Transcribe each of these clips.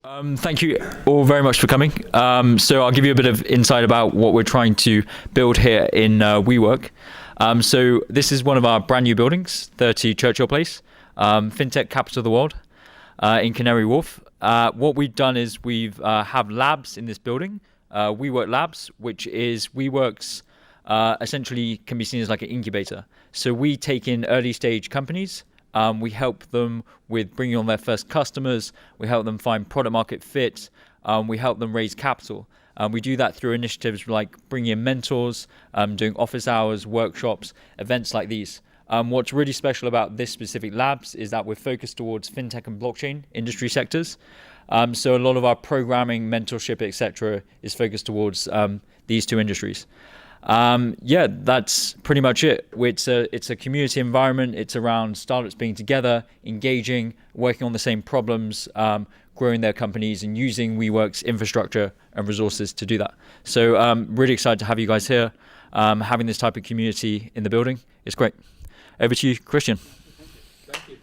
Thank you all very much for coming. So I'll give you a bit of insight about what we're trying to build here in WeWork. So this is one of our brand new buildings, 30 Churchill Place, fintech capital of the world in Canary Wharf. What we've done is we've have labs in this building, WeWork Labs, which is WeWork's essentially can be seen as like an incubator. So we take in early stage companies. We help them with bringing on their first customers. We help them find product market fit. We help them raise capital. We do that through initiatives like bringing in mentors, doing office hours, workshops, events like these. What's really special about this specific labs is that we're focused towards fintech and blockchain industry sectors. So a lot of our programming, mentorship, etc., is focused towards these two industries. That's pretty much it. It's a community environment. It's around startups being together, engaging, working on the same problems, growing their companies and using WeWork's infrastructure and resources to do that. So really excited to have you guys here. Having this type of community in the building is great. Over to you, Christian. Thank you.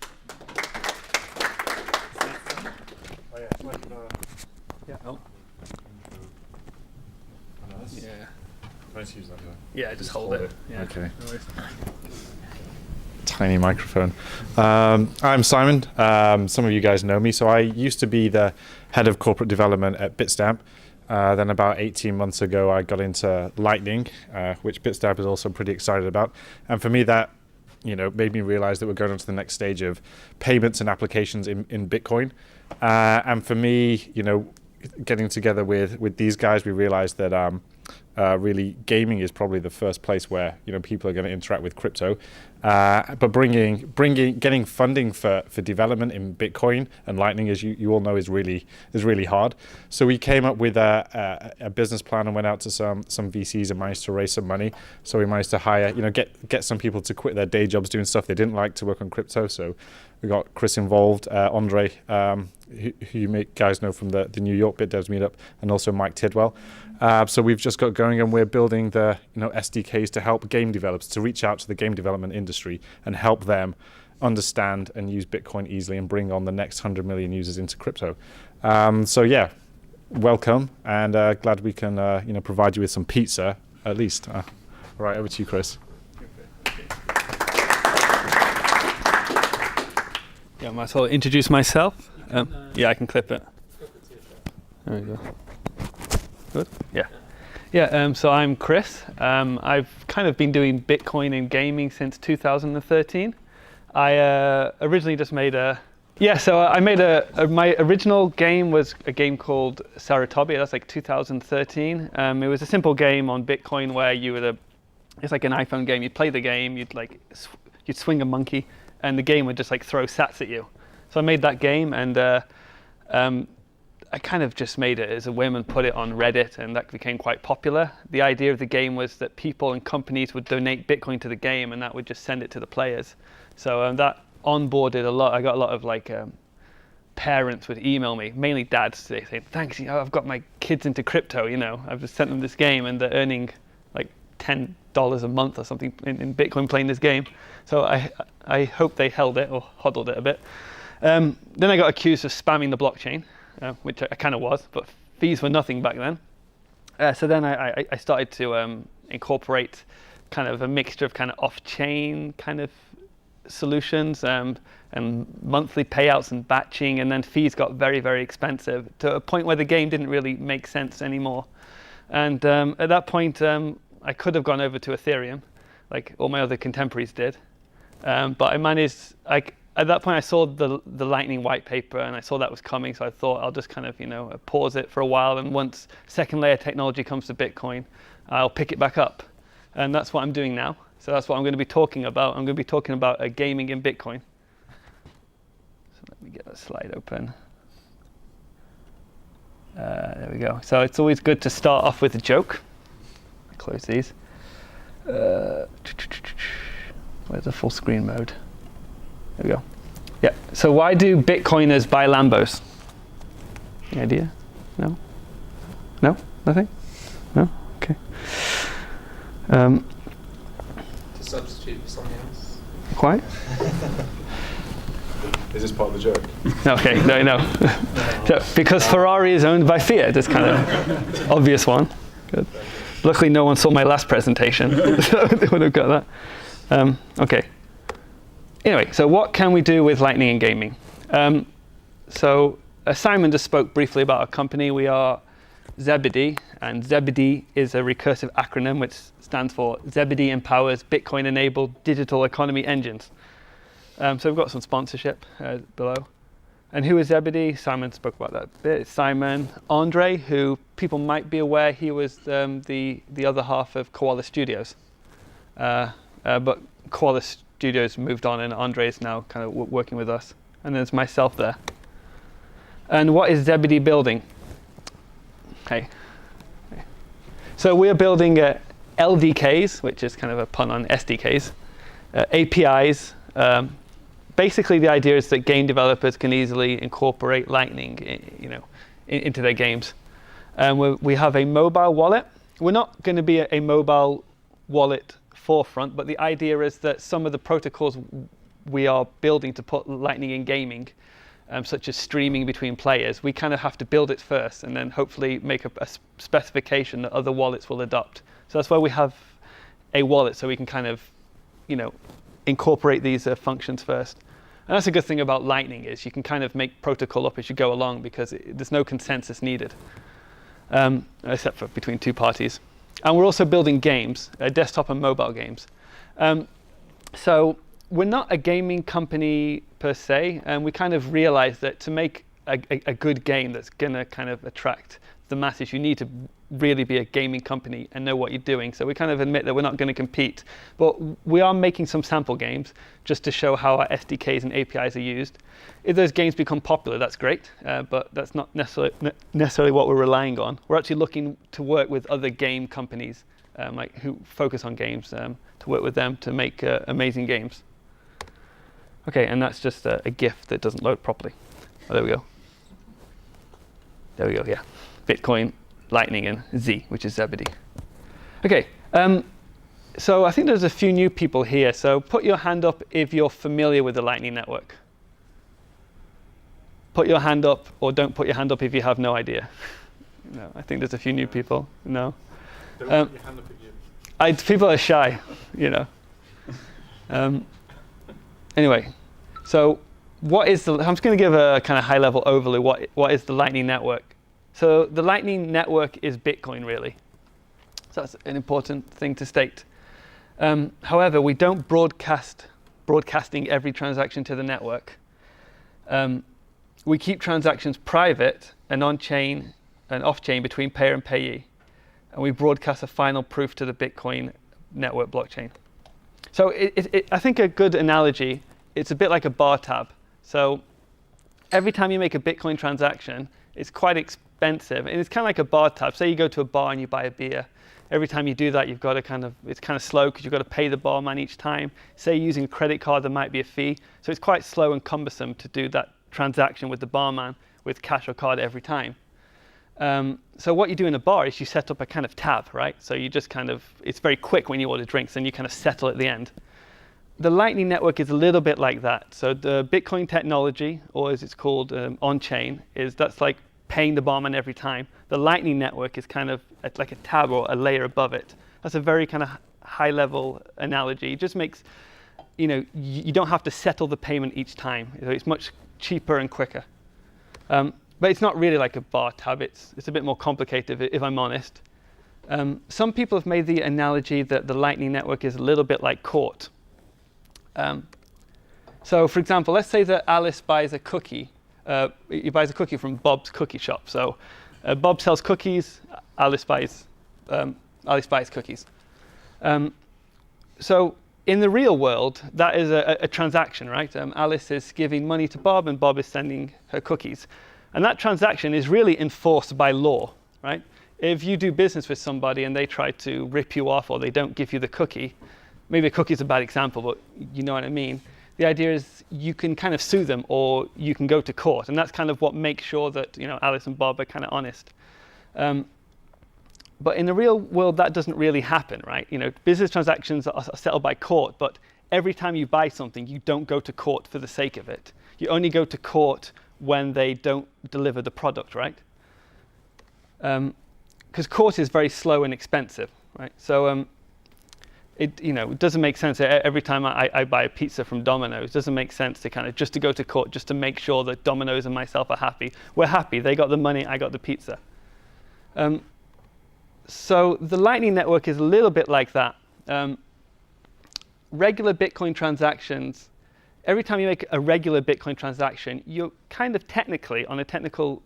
Nice use that. Yeah, just hold it. Yeah. Okay. Tiny microphone. I'm Simon. Some of you guys know me. So I used to be the head of corporate development at Bitstamp. Then about 18 months ago, I got into Lightning, which Bitstamp is also pretty excited about. And for me, that made me realize that we're going on to the next stage of payments and applications in Bitcoin. And for me, getting together with these guys, we realized that really gaming is probably the first place where people are going to interact with crypto, but getting funding for development in Bitcoin and Lightning, as you all know, is really hard. So we came up with a business plan and went out to some VCs and managed to raise some money. So we managed to hire get some people to quit their day jobs doing stuff they didn't like to work on crypto. So we got Chris involved, Andre, who you guys know from the New York BitDevs meetup, and also Mike Tidwell. So we've just got going, and we're building the SDKs to help game developers to reach out to the game development industry and help them understand and use Bitcoin easily and bring on the next 100 million users into crypto. Welcome, and glad we can provide you with some pizza at least. All right, over to you, Chris. Yeah, I might as well introduce myself. Yeah, I can clip it. There we go. Good. Yeah. So I'm Chris. I've kind of been doing Bitcoin and gaming since 2013. I originally just made my original game was a game called Sarutobi. That's like 2013. It was a simple game on Bitcoin where it's like an iPhone game. You'd play the game, you'd swing a monkey, and the game would just like throw sats at you. So I made that game, and I kind of just made it as a whim and put it on Reddit, and that became quite popular. The idea of the game was that people and companies would donate Bitcoin to the game, and that would just send it to the players. So that onboarded a lot. I got a lot of parents would email me, mainly dads, saying, "Thanks, I've got my kids into crypto. I've just sent them this game, and they're earning like $10 a month or something in Bitcoin playing this game." So I hope they held it or hodled it a bit. Then I got accused of spamming the blockchain. Which I kind of was, but fees were nothing back then. So then I started to incorporate kind of a mixture of kind of off-chain kind of solutions and monthly payouts and batching, and then fees got very, very expensive to a point where the game didn't really make sense anymore. And at that point, I could have gone over to Ethereum, like all my other contemporaries did, but I managed. At that point, I saw the Lightning white paper, and I saw that was coming, so I thought I'll just kind of, pause it for a while, and once second layer technology comes to Bitcoin, I'll pick it back up. And that's what I'm doing now. So that's what I'm going to be talking about. I'm going to be talking about gaming in Bitcoin. So let me get that slide open. There we go. So it's always good to start off with a joke. Close these. Where's the full screen mode? There we go. Yeah. So why do Bitcoiners buy Lambos? Any idea? No? No? Nothing? No? Okay. To substitute for something else. Quite? Is this part of the joke? Okay, no. So, because Ferrari is owned by Fiat, that's kind of obvious one. Good. Luckily, no one saw my last presentation, so they would have got that. Okay. Anyway, so what can we do with Lightning in gaming? So Simon just spoke briefly about our company. We are Zebedee, and Zebedee is a recursive acronym which stands for Zebedee Empowers Bitcoin-Enabled Digital Economy Engines. So we've got some sponsorship below. And who is Zebedee? Simon spoke about that a bit. It's Simon. Andre, who people might be aware, he was the other half of Koala Studios. But Koala Studios moved on, and Andre is now kind of working with us. And there's myself there. And what is Zebedee building? Hey. So we're building LDKs, which is kind of a pun on SDKs, APIs. Basically, the idea is that game developers can easily incorporate Lightning, into their games. We have a mobile wallet. We're not going to be a mobile wallet forefront, but the idea is that some of the protocols we are building to put Lightning in gaming, such as streaming between players, we kind of have to build it first and then hopefully make a specification that other wallets will adopt. So that's why we have a wallet, so we can kind of, incorporate these functions first. And that's a good thing about Lightning, is you can kind of make protocol up as you go along, because there's no consensus needed, except for between two parties. And we're also building games, desktop and mobile games. So we're not a gaming company per se, and we kind of realized that to make a good game that's going to kind of attract the masses, you need to really be a gaming company and know what you're doing. So we kind of admit that we're not going to compete, but we are making some sample games just to show how our SDKs and APIs are used. If those games become popular, that's great, but that's not necessarily what we're relying on. We're actually looking to work with other game companies who focus on games, to work with them to make amazing games. Okay, and that's just a GIF that doesn't load properly. Oh, there we go. There we go, yeah. Bitcoin, Lightning, and Z, which is Zebedee. Okay, so I think there's a few new people here. So put your hand up if you're familiar with the Lightning Network. Put your hand up, or don't put your hand up if you have no idea. No, I think there's a few new people. No. Don't put your hand up at you. People are shy, Anyway, so what is I'm just going to give a kind of high-level overview. What is the Lightning Network? So the Lightning Network is Bitcoin, really. So that's an important thing to state. However, we don't broadcasting every transaction to the network. We keep transactions private and on-chain and off-chain between payer and payee. And we broadcast a final proof to the Bitcoin network blockchain. So I think a good analogy, it's a bit like a bar tab. So every time you make a Bitcoin transaction, it's quite expensive. And it's kind of like a bar tab. Say you go to a bar and you buy a beer. Every time you do that, you've got to it's kind of slow because you've got to pay the barman each time. Say you're using a credit card, there might be a fee. So it's quite slow and cumbersome to do that transaction with the barman with cash or card every time. So what you do in a bar is you set up a kind of tab, right? So you just it's very quick when you order drinks, and you kind of settle at the end. The Lightning Network is a little bit like that. So the Bitcoin technology, or as it's called on-chain, that's like paying the barman every time. The Lightning Network is kind of like a tab or a layer above it. That's a very kind of high-level analogy. It just makes, you don't have to settle the payment each time. So it's much cheaper and quicker. But it's not really like a bar tab. It's a bit more complicated, if I'm honest. Some people have made the analogy that the Lightning Network is a little bit like court. So, for example, let's say that Alice buys a cookie. He buys a cookie from Bob's Cookie Shop. So, Bob sells cookies. Alice buys cookies. So, in the real world, that is a transaction, right? Alice is giving money to Bob, and Bob is sending her cookies. And that transaction is really enforced by law, right? If you do business with somebody and they try to rip you off, or they don't give you the cookie, maybe a cookie is a bad example, but you know what I mean. The idea is you can kind of sue them, or you can go to court, and that's kind of what makes sure that Alice and Bob are kind of honest. But in the real world, that doesn't really happen, right? Business transactions are settled by court, but every time you buy something, you don't go to court for the sake of it. you only go to court when they don't deliver the product, right? Because court is very slow and expensive, right? So it doesn't make sense. Every time I buy a pizza from Domino's, it doesn't make sense to kind of just to go to court just to make sure that Domino's and myself are happy. We're happy. They got the money. I got the pizza. So the Lightning Network is a little bit like that. Regular Bitcoin transactions, every time you make a regular Bitcoin transaction, you're kind of technically, on a technical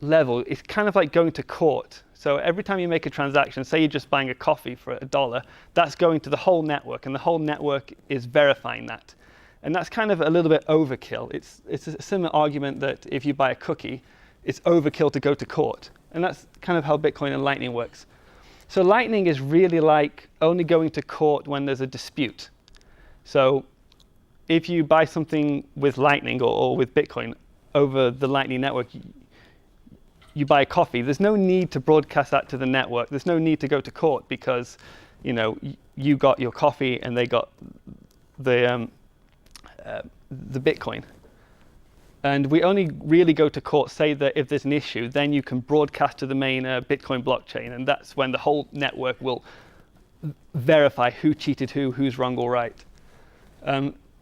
level, it's kind of like going to court. So every time you make a transaction, say you're just buying a coffee for $1, that's going to the whole network, and the whole network is verifying that. And that's kind of a little bit overkill. It's a similar argument that if you buy a cookie, it's overkill to go to court. And that's kind of how Bitcoin and Lightning works. So Lightning is really like only going to court when there's a dispute. So if you buy something with Lightning or with Bitcoin over the Lightning Network, you buy a coffee, there's no need to broadcast that to the network. There's no need to go to court because, you got your coffee and they got the Bitcoin. And we only really go to court, say that if there's an issue, then you can broadcast to the main Bitcoin blockchain, and that's when the whole network will verify who cheated who's wrong or right.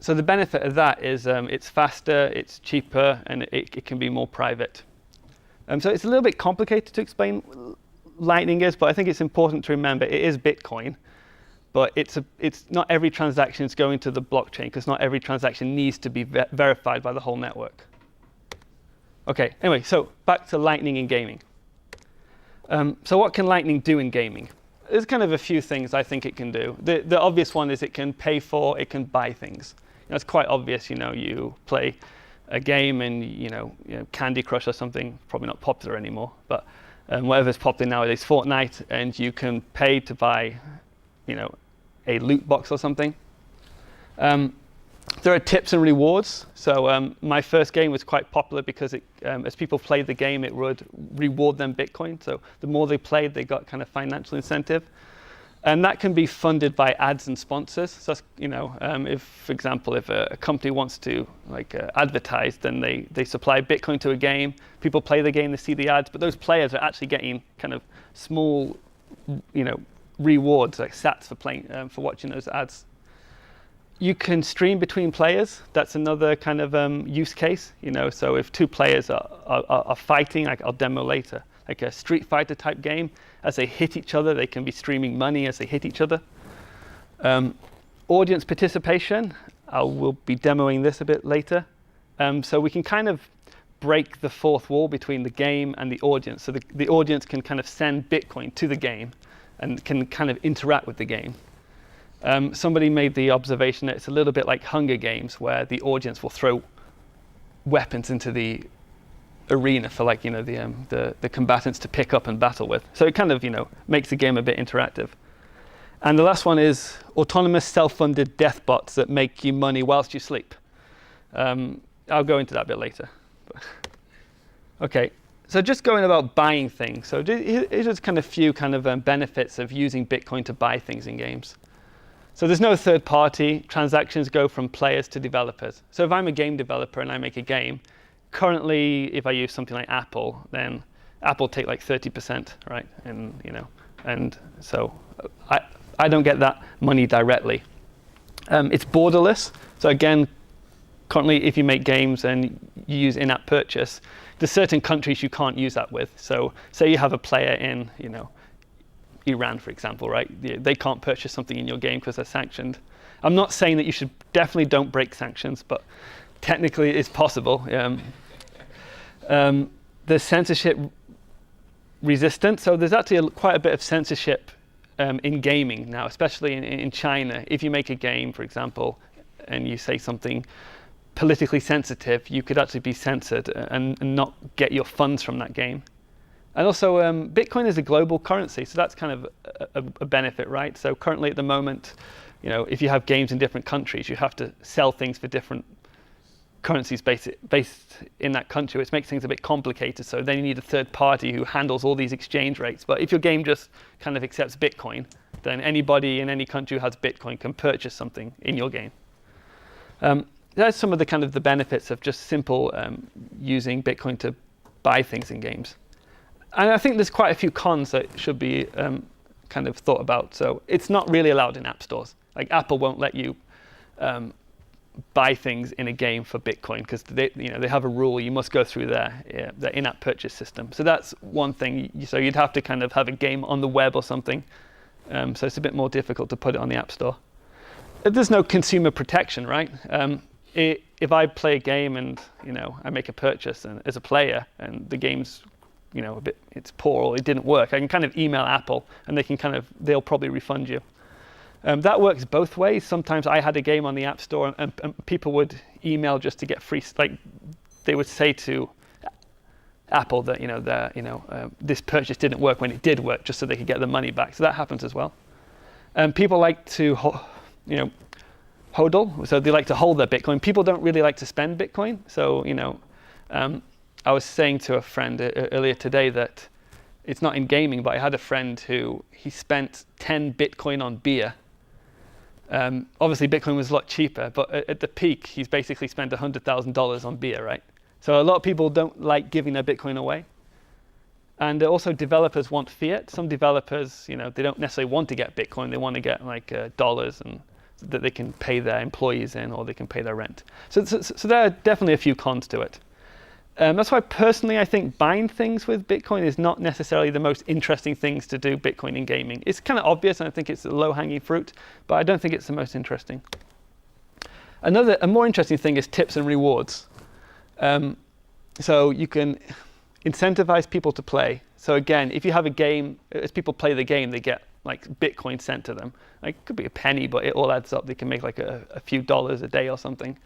So the benefit of that is it's faster, it's cheaper, and it can be more private. So it's a little bit complicated to explain Lightning is, but I think it's important to remember it is Bitcoin, but it's not every transaction is going to the blockchain because not every transaction needs to be verified by the whole network. Okay, anyway, so back to Lightning in gaming. So what can Lightning do in gaming? There's kind of a few things I think it can do. The obvious one is it can pay for, it can buy things. It's quite obvious, you play a game and Candy Crush or something, probably not popular anymore, but whatever's popular nowadays, Fortnite, and you can pay to buy, a loot box or something. There are tips and rewards. So my first game was quite popular because as people played the game, it would reward them Bitcoin. So the more they played, they got kind of financial incentive. And that can be funded by ads and sponsors. So, if, for example, if a company wants to advertise, then they supply Bitcoin to a game. People play the game, they see the ads, but those players are actually getting kind of small, rewards like sats for playing, for watching those ads. You can stream between players. That's another kind of use case. So if two players are fighting, like I'll demo later, like a Street Fighter type game, as they hit each other, they can be streaming money as they hit each other. Audience participation, I will be demoing this a bit later. So we can kind of break the fourth wall between the game and the audience. So the audience can kind of send Bitcoin to the game and can kind of interact with the game. Somebody made the observation that it's a little bit like Hunger Games, where the audience will throw weapons into the arena for the combatants to pick up and battle with. So it kind of makes the game a bit interactive. And the last one is autonomous self-funded death bots that make you money whilst you sleep. I'll go into that a bit later. Okay, so just going about buying things. So here's just kind of few kind of benefits of using Bitcoin to buy things in games. So there's no third party. Transactions go from players to developers. So if I'm a game developer and I make a game, currently if I use something like Apple, then Apple take like 30%, right? And so I don't get that money directly. It's borderless. So again, currently if you make games and you use in-app purchase, there's certain countries you can't use that with. So say you have a player in, Iran, for example, right? They can't purchase something in your game because they're sanctioned. I'm not saying that you definitely don't break sanctions, but technically it's possible. There's censorship resistant. So there's actually quite a bit of censorship in gaming now, especially in China. If you make a game, for example, and you say something politically sensitive, you could actually be censored and not get your funds from that game. And also, Bitcoin is a global currency, so that's kind of a benefit, right? So currently at the moment, if you have games in different countries, you have to sell things for different currencies based in that country, which makes things a bit complicated. So then you need a third party who handles all these exchange rates. But if your game just kind of accepts Bitcoin, then anybody in any country who has Bitcoin can purchase something in your game. that's some of the kind of the benefits of just simple using Bitcoin to buy things in games. And I think there's quite a few cons that should be kind of thought about. So it's not really allowed in app stores. Like Apple won't let you buy things in a game for Bitcoin because they have a rule. You must go through their in-app purchase system. So that's one thing. So you'd have to kind of have a game on the web or something. So it's a bit more difficult to put it on the App Store. There's no consumer protection, right? If I play a game and I make a purchase and as a player and the game's it's poor or it didn't work, I can kind of email Apple and they'll probably refund you. That works both ways. Sometimes I had a game on the App Store and people would email just to get free. Like they would say to Apple that this purchase didn't work when it did work, just so they could get the money back. So that happens as well. People like to hodl, so they like to hold their Bitcoin. People don't really like to spend Bitcoin. So I was saying to a friend earlier today that it's not in gaming, but I had a friend who he spent 10 Bitcoin on beer. Obviously, Bitcoin was a lot cheaper, but at the peak, he's basically spent $100,000 on beer, right? So a lot of people don't like giving their Bitcoin away. And also developers want fiat. Some developers, they don't necessarily want to get Bitcoin. They want to get like dollars and that they can pay their employees in or they can pay their rent. So there are definitely a few cons to it. That's why personally I think buying things with Bitcoin is not necessarily the most interesting things to do Bitcoin in gaming. It's kind of obvious and I think it's a low-hanging fruit, but I don't think it's the most interesting. A more interesting thing is tips and rewards. So you can incentivize people to play. So again, if you have a game, as people play the game, they get like Bitcoin sent to them. Like it could be a penny, but it all adds up. They can make like a few dollars a day or something.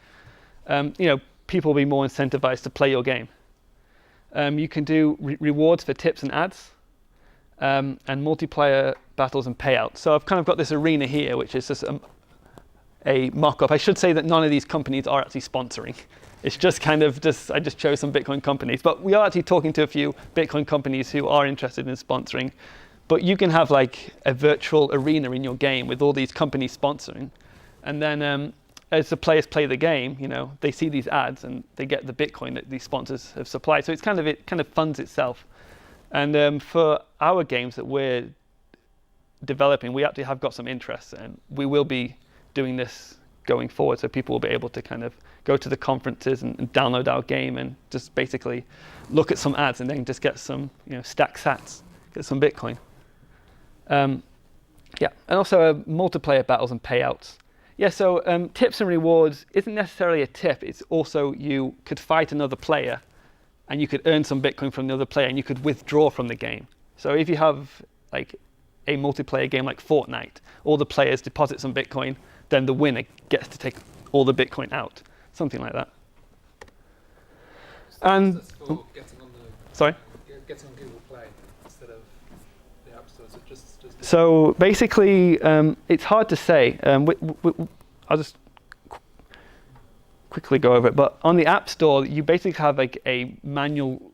People will be more incentivized to play your game. You can do rewards for tips and ads, and multiplayer battles and payouts. So I've kind of got this arena here, which is just a mock-up. I should say that none of these companies are actually sponsoring. It's just kind of I just chose some Bitcoin companies. But we are actually talking to a few Bitcoin companies who are interested in sponsoring. But you can have like a virtual arena in your game with all these companies sponsoring. And then as the players play the game, they see these ads and they get the Bitcoin that these sponsors have supplied. So it kind of funds itself. And for our games that we're developing, we actually have got some interest, and we will be doing this going forward. So people will be able to kind of go to the conferences and download our game and just basically look at some ads and then just get some, stack sats, get some Bitcoin. And also multiplayer battles and payouts. Yeah, so tips and rewards isn't necessarily a tip. It's also you could fight another player and you could earn some Bitcoin from the other player and you could withdraw from the game. So if you have like a multiplayer game like Fortnite, all the players deposit some Bitcoin, then the winner gets to take all the Bitcoin out, something like that. And sorry? Getting on Google Play instead of the App Store. So So basically, it's hard to say. I'll just quickly go over it. But on the App Store, you basically have like a manual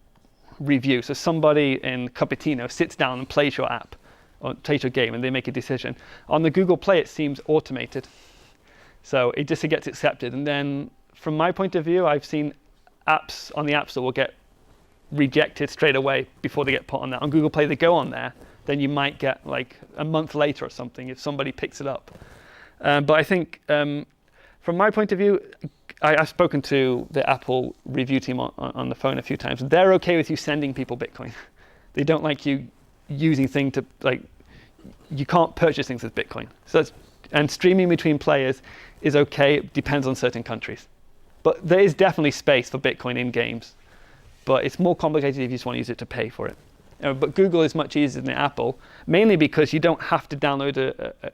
review. So somebody in Cupertino sits down and plays your app or plays your game, and they make a decision. On the Google Play, it seems automated. So it just gets accepted. And then from my point of view, I've seen apps on the App Store will get rejected straight away before they get put on there. On Google Play, they go on there. Then you might get like a month later or something if somebody picks it up. But I think from my point of view, I've spoken to the Apple review team on the phone a few times. They're okay with you sending people Bitcoin. They don't like you using things to, like, you can't purchase things with Bitcoin. So and streaming between players is okay. It depends on certain countries. But there is definitely space for Bitcoin in games. But it's more complicated if you just want to use it to pay for it. But Google is much easier than Apple, mainly because you don't have to download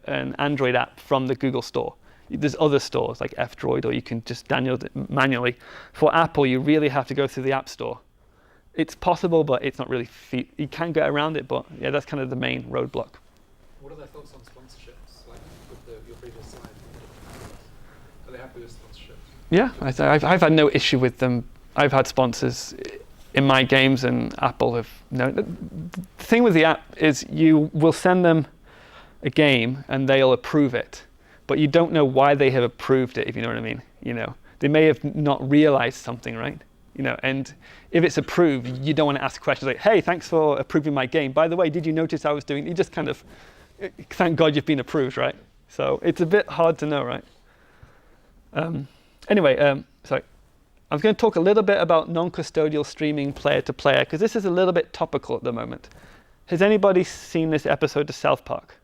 an Android app from the Google store. There's other stores like F-Droid, or you can just download it manually. For Apple, you really have to go through the App Store. It's possible, but it's not really you can get around it, but yeah, that's kind of the main roadblock. What are their thoughts on sponsorships, like with your previous slide? Are they happy with sponsorships? Yeah, I've had no issue with them. I've had sponsors in my games, and Apple have no. The thing with the app is you will send them a game and they'll approve it, but you don't know why they have approved it, if you know what I mean. they may have not realized something, right? And if it's approved, you don't want to ask questions like, hey, thanks for approving my game. By the way, did you notice I was doing? You just kind of, thank God you've been approved, right? So it's a bit hard to know, right? Anyway, sorry. I was going to talk a little bit about non-custodial streaming player-to-player, because this is a little bit topical at the moment. Has anybody seen this episode of South Park?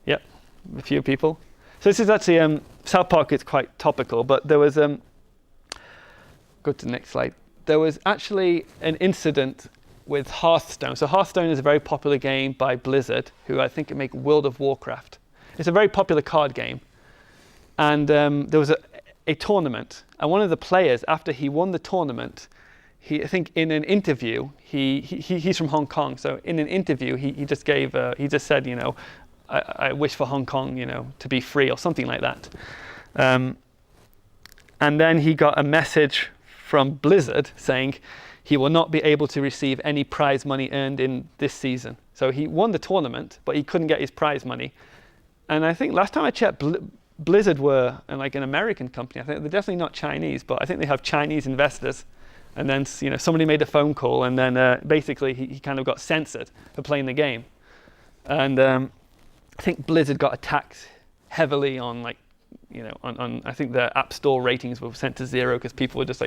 Yep, a few people. So this is actually, South Park is quite topical, but there was, go to the next slide. There was actually an incident with Hearthstone. So Hearthstone is a very popular game by Blizzard, who I think make World of Warcraft. It's a very popular card game. And there was a tournament. And one of the players, after he won the tournament, I think in an interview, he's from Hong Kong. So in an interview, he just said, I wish for Hong Kong, to be free or something like that. And then he got a message from Blizzard saying he will not be able to receive any prize money earned in this season. So he won the tournament, but he couldn't get his prize money. And I think last time I checked, Blizzard were like an American company. I think they're definitely not Chinese, but I think they have Chinese investors. And then somebody made a phone call, and then basically he kind of got censored for playing the game. And I think Blizzard got attacked heavily on on I think their App Store ratings were sent to 0 because people were just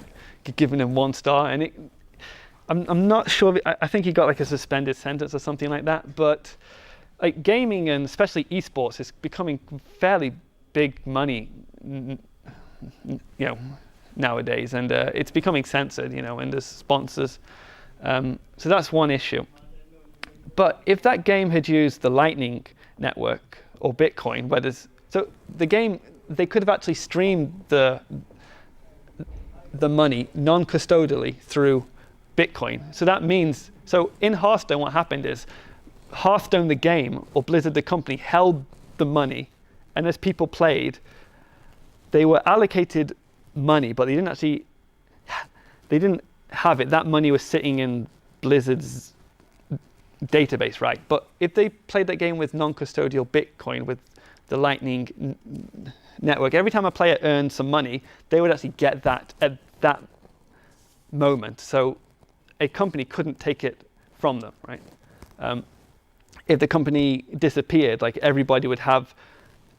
giving him 1 star. And I'm not sure. I think he got a suspended sentence or something like that. But gaming, and especially esports, is becoming fairly big money, nowadays, and it's becoming censored, and there's sponsors. So that's one issue. But if that game had used the Lightning Network or Bitcoin, so the game, they could have actually streamed the money non-custodially through Bitcoin. So that means, in Hearthstone, what happened is Hearthstone, the game, or Blizzard, the company, held the money. And as people played, they were allocated money, but they didn't have it. That money was sitting in Blizzard's database, right? But if they played that game with non-custodial Bitcoin, with the Lightning Network, every time a player earned some money, they would actually get that at that moment. So a company couldn't take it from them, right? If the company disappeared, everybody would have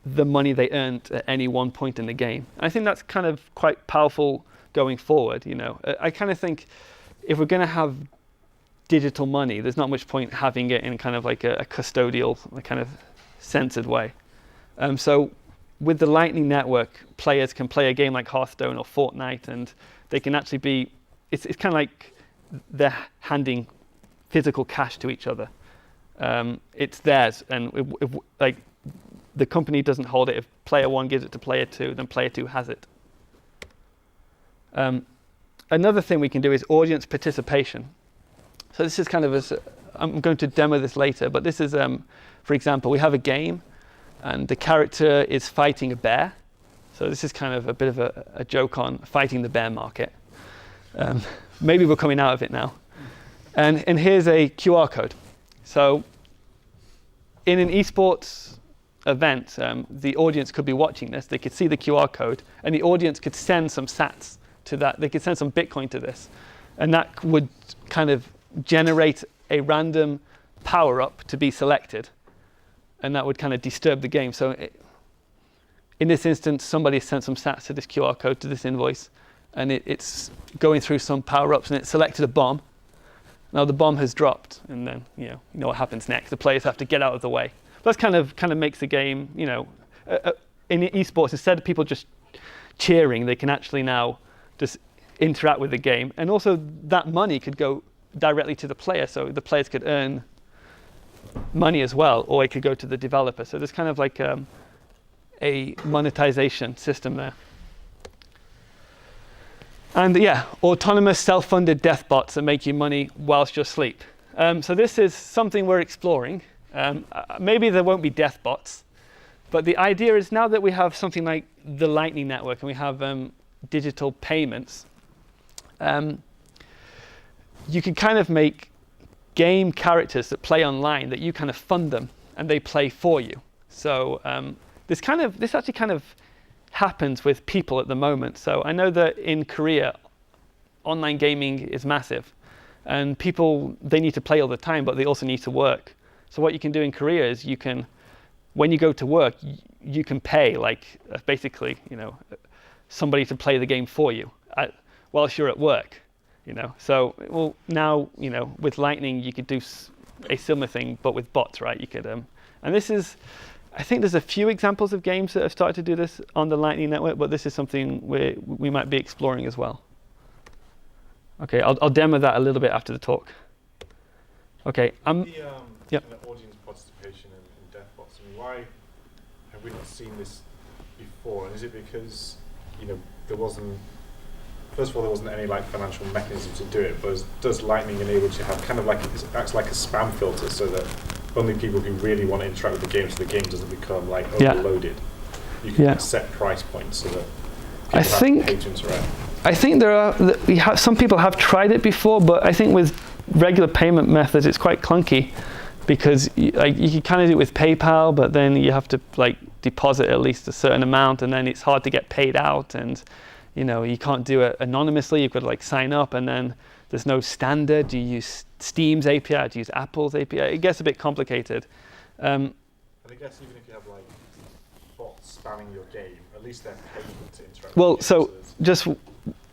the money they earned at any one point in the game. And I think that's kind of quite powerful going forward. I kind of think if we're going to have digital money, there's not much point having it in kind of a custodial, kind of censored way. So with the Lightning Network, players can play a game like Hearthstone or Fortnite, and they can actually be, it's kind of like they're handing physical cash to each other. It's theirs, and the company doesn't hold it. If player 1 gives it to player 2, then player 2 has it. Another thing we can do is audience participation. So this is kind of I'm going to demo this later, but this is, for example, we have a game, and the character is fighting a bear. So this is kind of a bit of a joke on fighting the bear market. Maybe we're coming out of it now. And here's a QR code. So in an esports event, the audience could be watching this. They could see the QR code, and the audience could send some sats to that. They could send some Bitcoin to this, and that would kind of generate a random power-up to be selected, and that would kind of disturb the game. So in this instance, somebody sent some sats to this QR code, to this invoice, and it's going through some power-ups, and it selected a bomb. Now the bomb has dropped, and then you know what happens next. The players have to get out of the way. That kind of makes the game, in esports, instead of people just cheering, they can actually now just interact with the game. And also that money could go directly to the player, so the players could earn money as well, or it could go to the developer. So there's kind of like a monetization system there. And yeah, autonomous self-funded death bots that make you money whilst you're asleep. So this is something we're exploring. Maybe there won't be death bots, but the idea is now that we have something like the Lightning Network and we have digital payments, you can kind of make game characters that play online that you kind of fund them and they play for you. So this actually kind of happens with people at the moment. So I know that in Korea, online gaming is massive, and people, they need to play all the time, but they also need to work. So what you can do in Korea is you can, when you go to work, you can pay basically, somebody to play the game for you whilst you're at work, So, well, now, with Lightning, you could do a similar thing, but with bots, right? You could, and this is, I think there's a few examples of games that have started to do this on the Lightning Network, but this is something we might be exploring as well. Okay, I'll demo that a little bit after the talk. Okay, Yep. Kind of audience participation in DeathBots. I mean, why have we not seen this before? And is it because there wasn't? First of all, there wasn't any financial mechanism to do it. But does Lightning enable to have kind of it acts like a spam filter, so that only people who really want to interact with the game, so the game doesn't become overloaded. You can set price points so that people have to pay to interact. I think some people have tried it before, but I think with regular payment methods, it's quite clunky. Because you can kind of do it with PayPal, but then you have to deposit at least a certain amount, and then it's hard to get paid out, and you can't do it anonymously. You've got to sign up, and then there's no standard. Do you use Steam's API? Do you use Apple's API? It gets a bit complicated. And I guess even if you have bots spamming your game, at least they're paid to interact. Well, with so just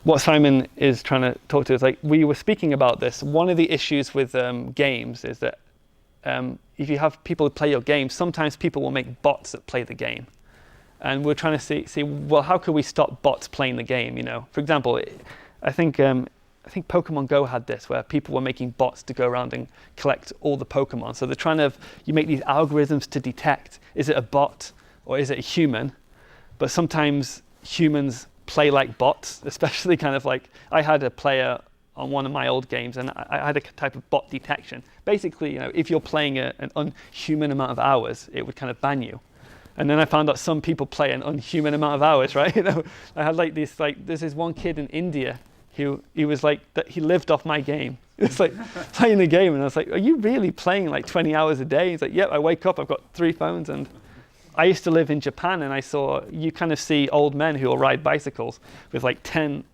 what Simon is trying to talk to is we were speaking about this. One of the issues with games is that if you have people who play your game, sometimes people will make bots that play the game. And we're trying to see well, how can we stop bots playing the game, For example, I think Pokemon Go had this, where people were making bots to go around and collect all the Pokemon. So they're trying to, you make these algorithms to detect, is it a bot or is it a human? But sometimes humans play like bots, especially I had a player on one of my old games, and I had a type of bot detection. Basically, if you're playing an unhuman amount of hours, it would kind of ban you. And then I found out some people play an unhuman amount of hours, right? I had there's this one kid in India who he was he lived off my game. He was playing the game, and I was like, are you really playing 20 hours a day? He's like, yep, I wake up, I've got 3 phones, and I used to live in Japan, and you kind of see old men who will ride bicycles with 10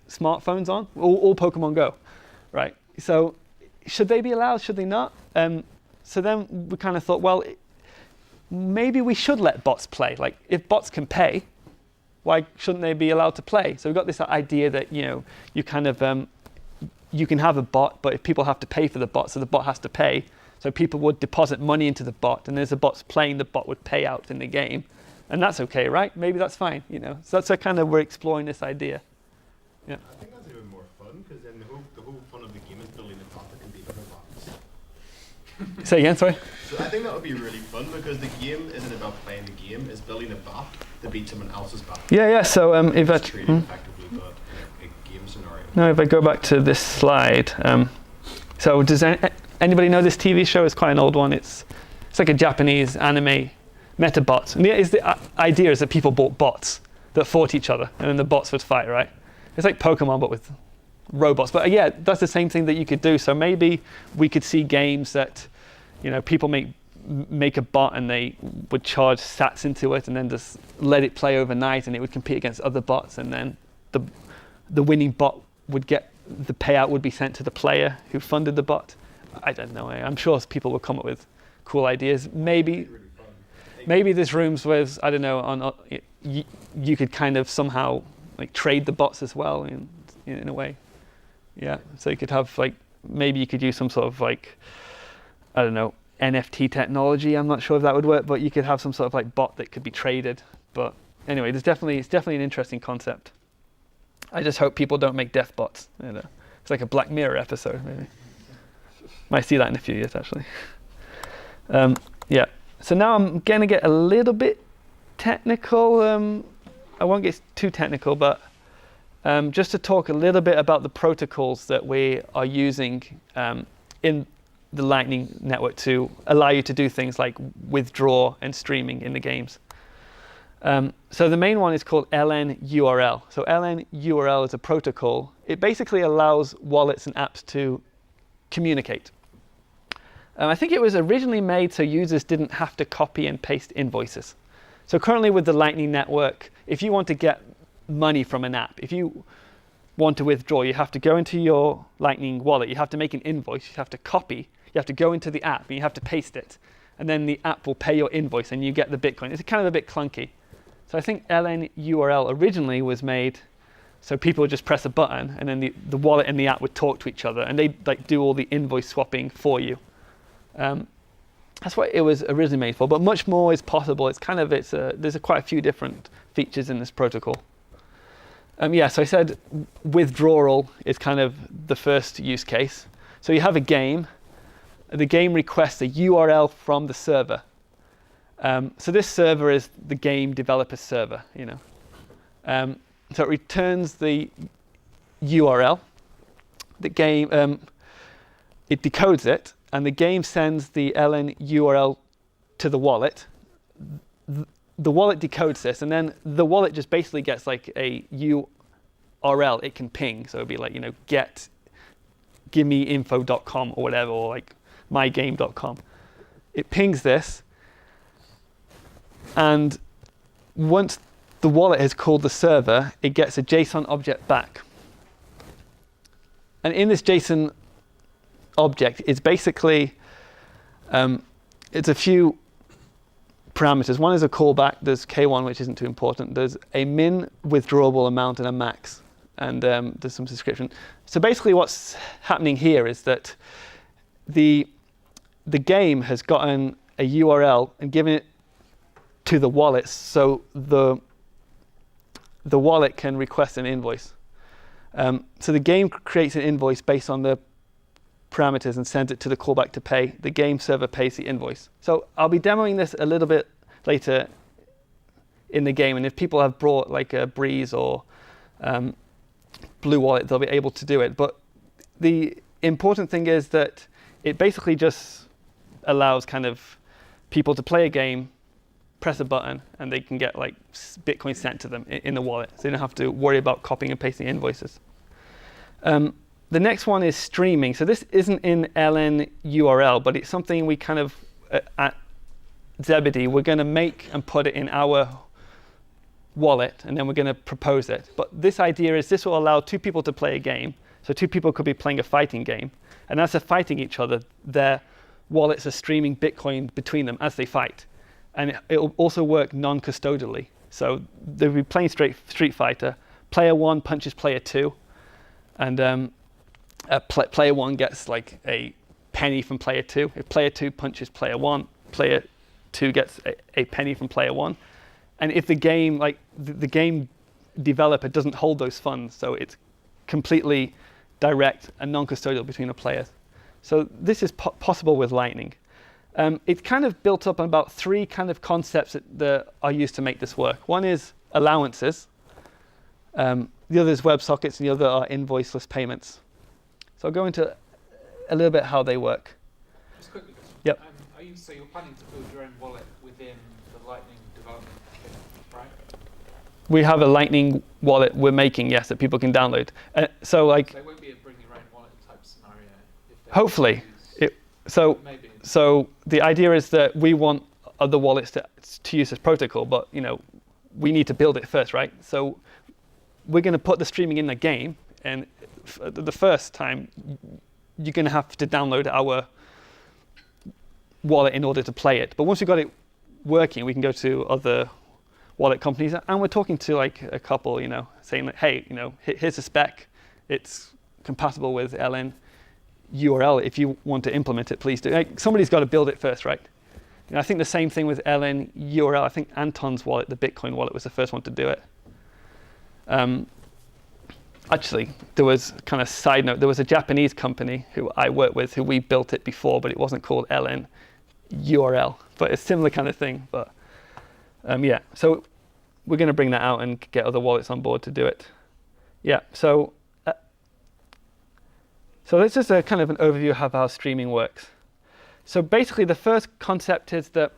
smartphones on, all Pokemon Go, right? So should they be allowed? Should they not? So then we kind of thought, well, maybe we should let bots play. If bots can pay, why shouldn't they be allowed to play? So we've got this idea that you kind of you can have a bot, but if people have to pay for the bot, so the bot has to pay. So people would deposit money into the bot, and as the bot's playing, the bot would pay out in the game, and that's okay, right? Maybe that's fine, So that's kind of we're exploring this idea. Yeah. I think that's even more fun, because then the whole fun of the game is building a bot that can beat other bots. Say again, sorry? So I think that would be really fun, because the game isn't about playing the game, it's building a bot that beats someone else's bot. Yeah. So if it's treated effectively, but a game scenario. Now if I go back to this slide, so does anybody know this TV show? It's quite an old one. It's like a Japanese anime, Metabots. And the idea is that people bought bots that fought each other, and then the bots would fight, right? It's like Pokemon, but with robots. But yeah, that's the same thing that you could do. So maybe we could see games that, people make a bot and they would charge sats into it and then just let it play overnight, and it would compete against other bots, and then the winning bot would get, the payout would be sent to the player who funded the bot. I don't know. I'm sure people will come up with cool ideas. Maybe there's rooms where, I don't know, you could kind of somehow trade the bots as well in a way. Yeah. So you could have maybe you could use some sort of I don't know, NFT technology. I'm not sure if that would work, but you could have some sort of bot that could be traded. But anyway, it's definitely an interesting concept. I just hope people don't make death bots. It's like a Black Mirror episode, maybe. Might see that in a few years, actually. Yeah. So now I'm gonna get a little bit technical. I won't get too technical, but just to talk a little bit about the protocols that we are using in the Lightning Network to allow you to do things like withdraw and streaming in the games. So the main one is called LNURL. So LNURL is a protocol. It basically allows wallets and apps to communicate. I think it was originally made so users didn't have to copy and paste invoices. So currently with the Lightning Network, if you want to get money from an app, if you want to withdraw, you have to go into your Lightning wallet, you have to make an invoice, you have to copy, you have to go into the app, and you have to paste it. And then the app will pay your invoice, and you get the Bitcoin. It's kind of a bit clunky. So I think LN URL originally was made so people would just press a button, and then the wallet and the app would talk to each other, and they'd like do all the invoice swapping for you. That's what it was originally made for, but much more is possible. There's quite a few different features in this protocol. So I said withdrawal is kind of the first use case. So you have a game. The game requests a URL from the server. So this server is the game developer server, So it returns the URL. The game, it decodes it, and the game sends the LN URL to the wallet. The wallet decodes this, and then the wallet just basically gets like a URL it can ping. So it'd be like, get givemeinfo.com or whatever, or like mygame.com. It pings this, and once the wallet has called the server, it gets a JSON object back. And in this JSON object, it's basically, it's a few parameters. One is a callback. There's K1, which isn't too important. There's a min withdrawable amount and a max. And there's some description. So basically what's happening here is that the game has gotten a URL and given it to the wallet, so the wallet can request an invoice. So the game creates an invoice based on the parameters and sends it to the callback to pay. The game server pays the invoice. So I'll be demoing this a little bit later in the game, and if people have brought like a Breeze or Blue Wallet, they'll be able to do it. But the important thing is that it basically just allows kind of people to play a game, press a button, and they can get like Bitcoin sent to them in the wallet. So they don't have to worry about copying and pasting invoices. The next one is streaming. So this isn't in LN URL, but it's something we kind of, at Zebedee, we're going to make and put it in our wallet, and then we're going to propose it. But this idea is this will allow two people to play a game. So two people could be playing a fighting game. And as they're fighting each other, their wallets are streaming Bitcoin between them as they fight. And it will also work non-custodially. So they'll be playing Street Fighter. Player 1 punches player 2. And player 1 gets like a penny from player 2. If player 2 punches player 1, player 2 gets a penny from player 1. And if the game, like the game developer doesn't hold those funds, so it's completely direct and non-custodial between the players. So this is possible with Lightning. It's kind of built up on about three kind of concepts that are used to make this work. One is allowances. The other is WebSockets, and the other are invoiceless payments. So I'll go into a little bit how they work. Just quickly, Yep. so you're planning to build your own wallet within the Lightning development kit, right? We have a Lightning wallet we're making, yes, that people can download. So There won't be a bring your own wallet type scenario. If they hopefully. Maybe. So the idea is that we want other wallets to use this protocol, but we need to build it first, right? So we're going to put the streaming in the game, and the first time you're going to have to download our wallet in order to play it. But once we've got it working, we can go to other wallet companies, and we're talking to like a couple, saying that, hey, here's a spec, it's compatible with LN URL. If you want to implement it, please do. Like, somebody's got to build it first, right? I think the same thing with LN URL. I think Anton's wallet, the Bitcoin wallet, was the first one to do it. Actually, there was kind of side note. There was a Japanese company who I worked with who we built it before, but it wasn't called LN URL. But it's a similar kind of thing. But yeah, so we're going to bring that out and get other wallets on board to do it. Yeah, so this is a kind of an overview of how streaming works. So basically, the first concept is that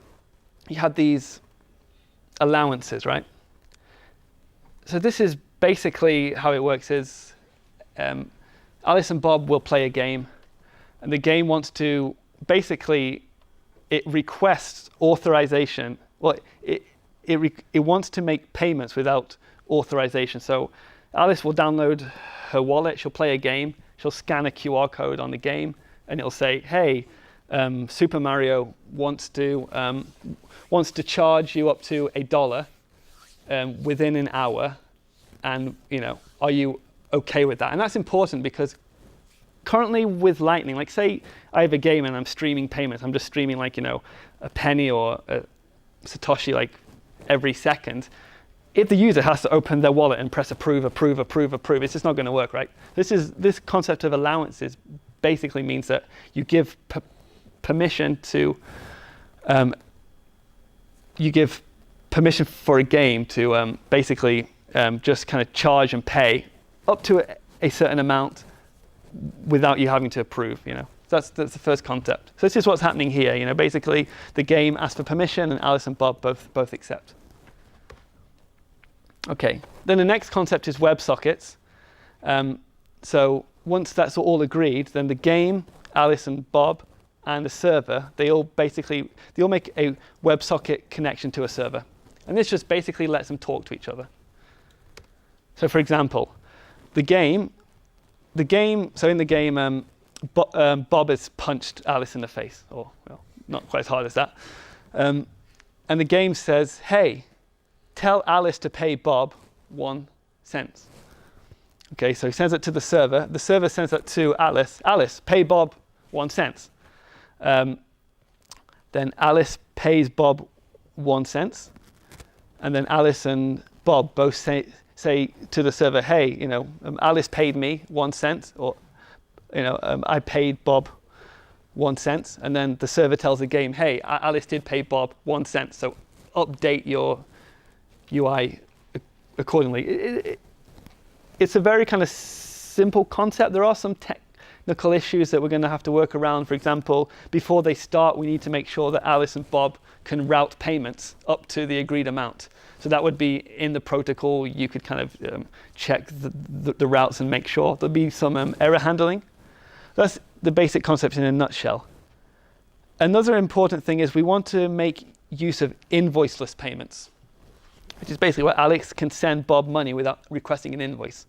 you had these allowances, right? So this is basically how it works is Alice and Bob will play a game, and the game wants to basically, it requests authorization. Well, it it wants to make payments without authorization. So Alice will download her wallet, she'll play a game, she'll scan a QR code on the game, and it'll say, hey, Super Mario wants to charge you up to $1 within an hour, and are you okay with that? And that's important because currently with Lightning, like say I have a game and I'm streaming payments, I'm just streaming like a penny or a Satoshi like every second. If the user has to open their wallet and press approve, it's just not going to work, right? This concept of allowances basically means that you give permission to for a game to basically just kind of charge and pay up to a certain amount without you having to approve. That's the first concept. So this is what's happening here. Basically the game asks for permission, and Alice and Bob both accept. Okay, then the next concept is WebSockets. So once that's all agreed, then the game, Alice and Bob, and the server, they all make a WebSocket connection to a server. And this just basically lets them talk to each other. So for example, so in the game, Bob has punched Alice in the face, or well, not quite as hard as that. And the game says, hey, tell Alice to pay Bob 1 cent. Okay, so he sends it to the server. The server sends it to Alice. Alice, pay Bob 1 cent. Then Alice pays Bob 1 cent. And then Alice and Bob both say to the server, hey, Alice paid me 1 cent, or I paid Bob 1 cent. And then the server tells the game, hey, Alice did pay Bob 1 cent, so update your UI accordingly. It's a very kind of simple concept. There are some technical issues that we're going to have to work around. For example, before they start, we need to make sure that Alice and Bob can route payments up to the agreed amount. So that would be in the protocol. You could kind of check the routes and make sure. There'll be some error handling. That's the basic concept in a nutshell. Another important thing is we want to make use of invoiceless payments, which is basically where Alex can send Bob money without requesting an invoice.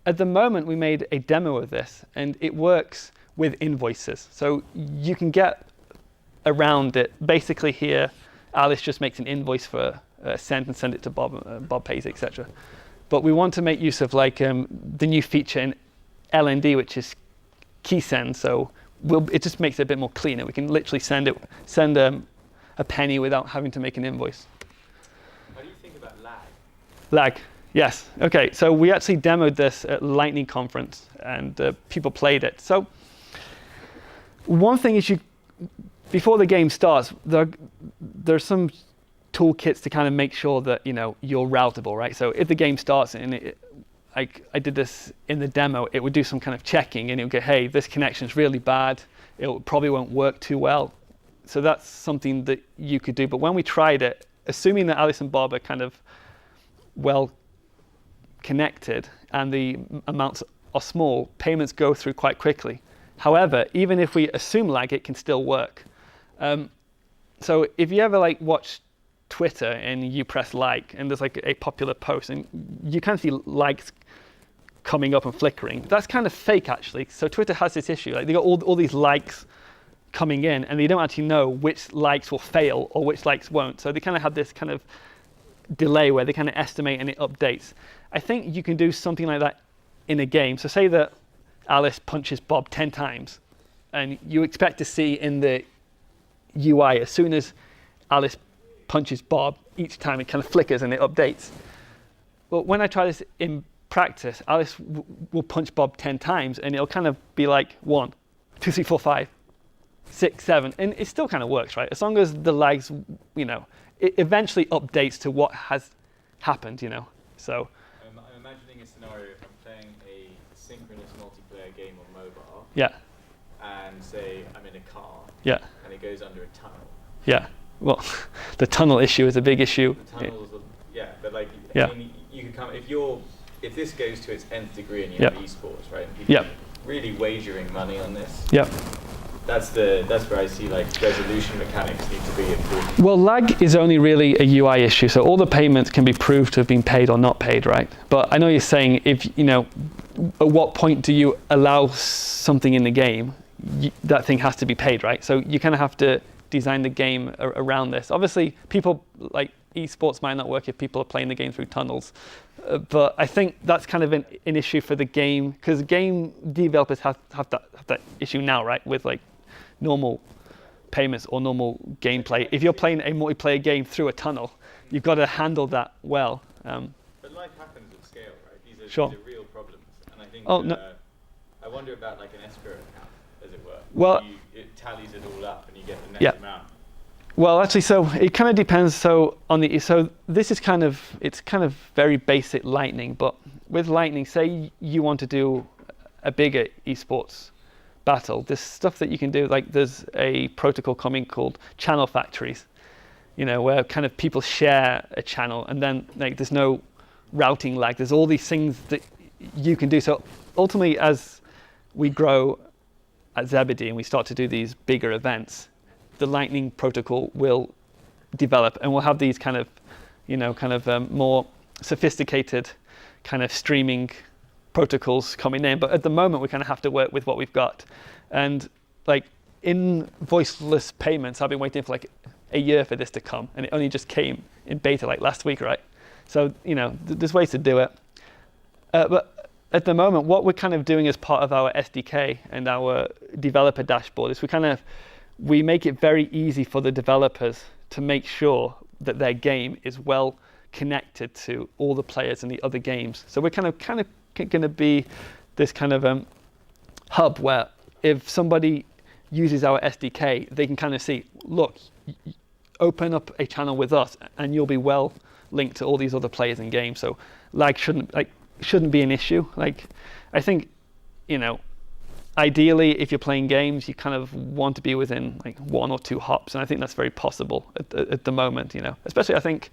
At the moment, we made a demo of this, and it works with invoices. So you can get around it. Basically here, Alice just makes an invoice for a cent and send it to Bob. Bob pays, etc. But we want to make use of the new feature in LND, which is key send. So it just makes it a bit more cleaner. We can literally send a penny without having to make an invoice. How do you think about lag? Lag, yes. Okay, so we actually demoed this at Lightning Conference, and people played it. So one thing is before the game starts, there's some toolkits to kind of make sure that you're routable, right? So if the game starts and I did this in the demo, it would do some kind of checking, and it would go, hey, this connection's really bad. It probably won't work too well. So that's something that you could do. But when we tried it, assuming that Alice and Bob are kind of well connected and the amounts are small, payments go through quite quickly. However, even if we assume lag, it can still work. So if you ever watch Twitter and you press like, and there's a popular post, and you can see likes coming up and flickering. That's kind of fake, actually. So Twitter has this issue. They got all these likes coming in, and they don't actually know which likes will fail or which likes won't. So they kind of have this kind of delay where they kind of estimate and it updates. I think you can do something like that in a game. So say that Alice punches Bob 10 times, and you expect to see in the UI, as soon as Alice punches Bob, each time it kind of flickers and it updates. Well, when I try this in practice, Alice will punch Bob 10 times, and it'll kind of be like 1, 2, 3, 4, 5, 6, 7, and it still kind of works, right? As long as the lags, it eventually updates to what has happened, So I'm imagining a scenario if I'm playing a synchronous multiplayer game on mobile. Yeah. And say I'm in a car. Yeah. And it goes under a tunnel. Yeah. Well, the tunnel issue is a big issue. The tunnels, but yeah. I mean, you could come if this goes to its nth degree and you Yep. have esports, right? And people are really wagering money on this. Yep. that's where I see like resolution mechanics need to be improved. Well, lag is only really a UI issue, so all the payments can be proved to have been paid or not paid, right? But I know you're saying if, at what point do you allow something in the game, that thing has to be paid, right? So you kind of have to design the game around this. Obviously, people like esports might not work if people are playing the game through tunnels, but I think that's kind of an issue for the game, because game developers have that issue now, right? With like normal payments or normal gameplay. If you're playing a multiplayer game through a tunnel, you've got to handle that well. But life happens at scale, right? These are real problems, and I think I wonder about like an escrow account, as it were. Well, it tallies it all up, and you get the net amount. Well, actually, so it kind of depends. So this is kind of very basic Lightning, but with Lightning, say you want to do a bigger esports battle, there's stuff that you can do. Like there's a protocol coming called channel factories, where kind of people share a channel, and then like there's no routing lag. There's all these things that you can do. So ultimately, as we grow at Zebedee and we start to do these bigger events, the Lightning protocol will develop, and we'll have these kind of more sophisticated kind of streaming protocols coming in. But at the moment, we kind of have to work with what we've got. And like invoiceless payments, I've been waiting for like a year for this to come, and it only just came in beta like last week, right? So there's ways to do it. But at the moment, what we're kind of doing as part of our SDK and our developer dashboard is we make it very easy for the developers to make sure that their game is well connected to all the players in the other games. So we're kind of going to be this kind of hub where if somebody uses our SDK, they can kind of see, look, open up a channel with us and you'll be well linked to all these other players in games. So lag shouldn't be an issue. Like, I think, ideally, if you're playing games, you kind of want to be within like 1 or 2 hops, and I think that's very possible at the moment. Especially I think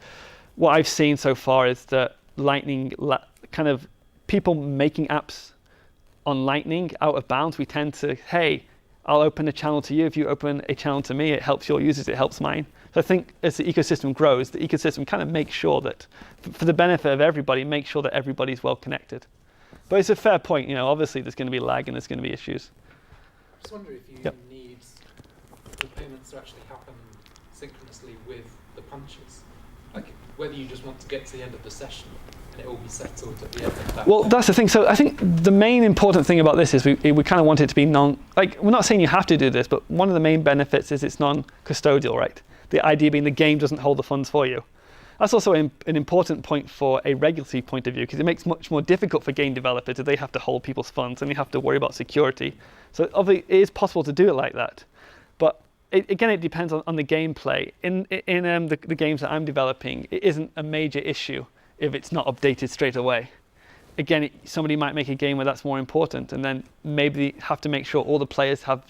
what I've seen so far is that Lightning, kind of people making apps on Lightning out of bounds. We tend to, hey, I'll open a channel to you. If you open a channel to me, it helps your users, it helps mine. So I think as the ecosystem grows, the ecosystem kind of makes sure that, for the benefit of everybody, make sure that everybody's well connected. But it's a fair point, obviously there's going to be lag and there's going to be issues. I just wonder if you need the payments to actually happen synchronously with the punches. Like whether you just want to get to the end of the session and it all be settled at the end of that. Well, that's the thing. So I think the main important thing about this is we kind of want it to be we're not saying you have to do this, but one of the main benefits is it's non-custodial, right? The idea being the game doesn't hold the funds for you. That's also an important point for a regulatory point of view, because it makes it much more difficult for game developers if they have to hold people's funds and they have to worry about security. So obviously it is possible to do it like that. But it depends on the gameplay. In the games that I'm developing, it isn't a major issue if it's not updated straight away. Again, somebody might make a game where that's more important, and then maybe have to make sure all the players have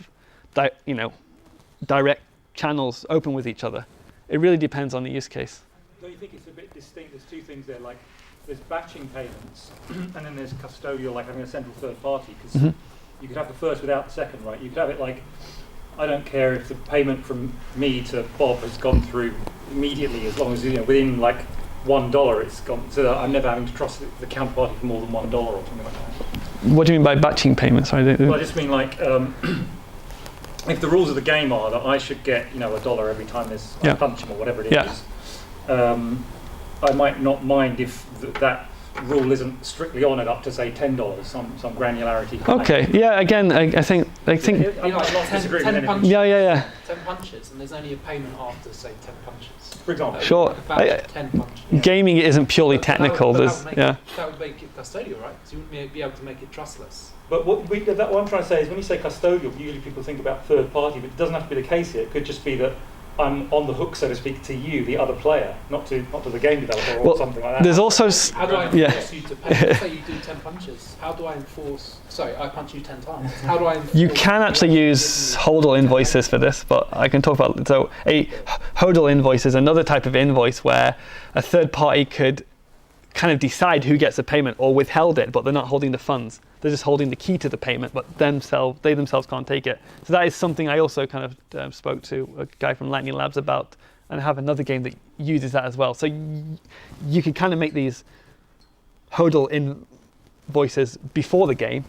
direct channels open with each other. It really depends on the use case. Don't you think it's a bit distinct? There's 2 things there, like there's batching payments and then there's custodial, like having a central third party, because you could have the first without the second, right? You could have it like, I don't care if the payment from me to Bob has gone through immediately, as long as within like $1 it's gone, so that I'm never having to trust the counterparty for more than $1 or something like that. What do you mean by batching payments? Well, I just mean like if the rules of the game are that I should get $1 every time I punch him or whatever it is. I might not mind if that rule isn't strictly honoured up to say $10, some granularity. Okay. Yeah. Again, I think. I'm not disagreeing with anything. Yeah. 10 punches, and there's only a payment after, say, 10 punches. For example. Sure. 10 punches. Gaming isn't purely technical. That would make it custodial, right? So you wouldn't be able to make it trustless. But what I'm trying to say is, when you say custodial, usually people think about third party, but it doesn't have to be the case here. It could just be that I'm on the hook, so to speak, to you, the other player, not to the game developer or something like that. There's also how do I enforce you to pay? Let's say you do 10 punches. How do I enforce? Sorry, I punch you 10 times. How do I enforce? You can actually use HODL invoices for this, but I can talk about. So a HODL invoice is another type of invoice where a third party could kind of decide who gets the payment or withheld it, but they're not holding the funds. They're just holding the key to the payment, but they themselves can't take it. So that is something I also kind of spoke to a guy from Lightning Labs about, and I have another game that uses that as well. So you can kind of make these HODL invoices before the game,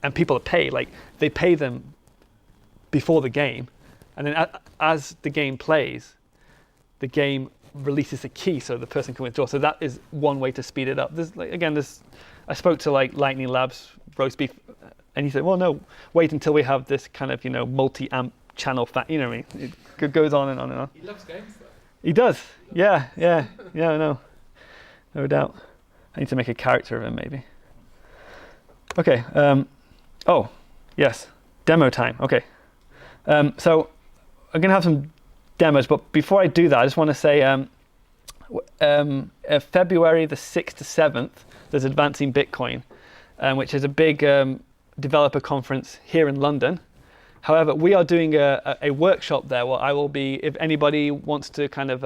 and people pay. Like, they pay them before the game, and then as the game plays, the game releases a key so the person can withdraw. So that is one way to speed it up. I spoke to like Lightning Labs roast beef, and he said, well, no, wait until we have this kind of, multi-amp channel you know what I mean? It goes on and on and on. He loves games though. He does. Yeah, no doubt. I need to make a character of him maybe. Okay. Oh, yes. Demo time. Okay. So I'm going to have some demos, but before I do that, I just want to say February the 6th to 7th, there's Advancing Bitcoin, which is a big developer conference here in London. However, we are doing a workshop there where I will be, if anybody wants to kind of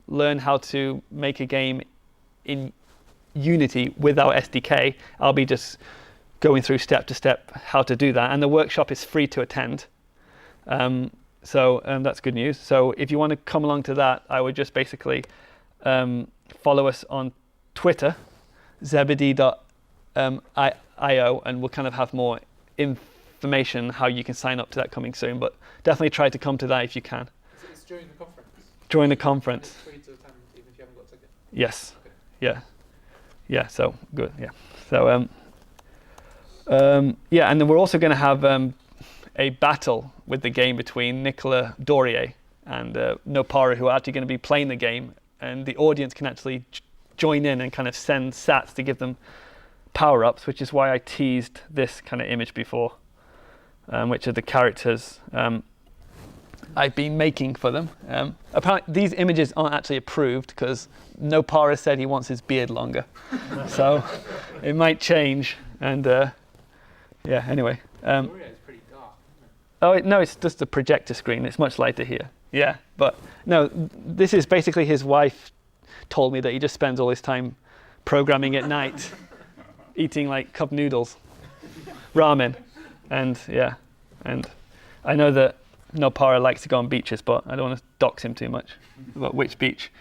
learn how to make a game in Unity with our SDK, I'll be just going through step to step how to do that. And the workshop is free to attend. So that's good news. So if you want to come along to that, I would just basically follow us on Twitter, zebedee.io, and we'll kind of have more information how you can sign up to that coming soon. But definitely try to come to that if you can. So it's during the conference? During the conference. It's free to attend even if you haven't got a ticket? Yes. Okay. Yeah. Yeah, so good. Yeah. So yeah, and then we're also going to have a battle with the game between Nicolas Dorier and Nopara, who are actually going to be playing the game, and the audience can actually join in and kind of send sats to give them power-ups, which is why I teased this kind of image before, which are the characters I've been making for them. Apparently, these images aren't actually approved because Nopara said he wants his beard longer, so it might change. And yeah, anyway. Dorier is pretty dark, isn't it? Oh no, it's just a projector screen. It's much lighter here. Yeah, but no, this is basically his wife told me that he just spends all his time programming at night, eating like cup noodles, ramen, and yeah, and I know that Nopara likes to go on beaches, but I don't want to dox him too much about which beach.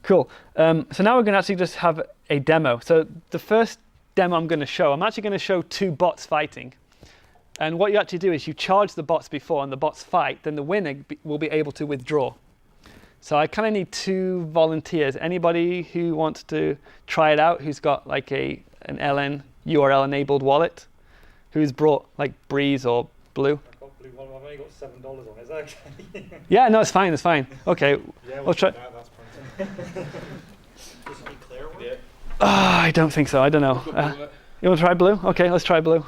Cool. So now we're going to actually just have a demo. So the first demo I'm actually going to show two bots fighting. And what you actually do is you charge the bots before and the bots fight, then the winner will be able to withdraw. So I kind of need two volunteers. Anybody who wants to try it out, who's got like an LN URL enabled wallet, who's brought like Breeze or Blue? I've got Blue one. I've only got $7 on it. Is that okay? Yeah, no, it's fine. It's fine. Okay, Yeah, we'll try. That's plenty. Does it need clear one? Yeah. I don't think so. I don't know. You want to try Blue? Okay, let's try Blue.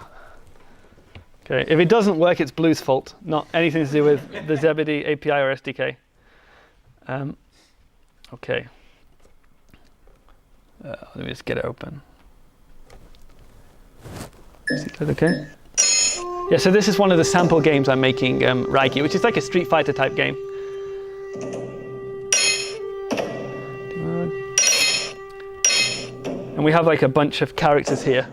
Okay, if it doesn't work, it's Blue's fault, not anything to do with the Zebedee API or SDK. Okay. Let me just get it open. Is that okay? Yeah, so this is one of the sample games I'm making, Raiki, which is like a Street Fighter type game. And we have like a bunch of characters here.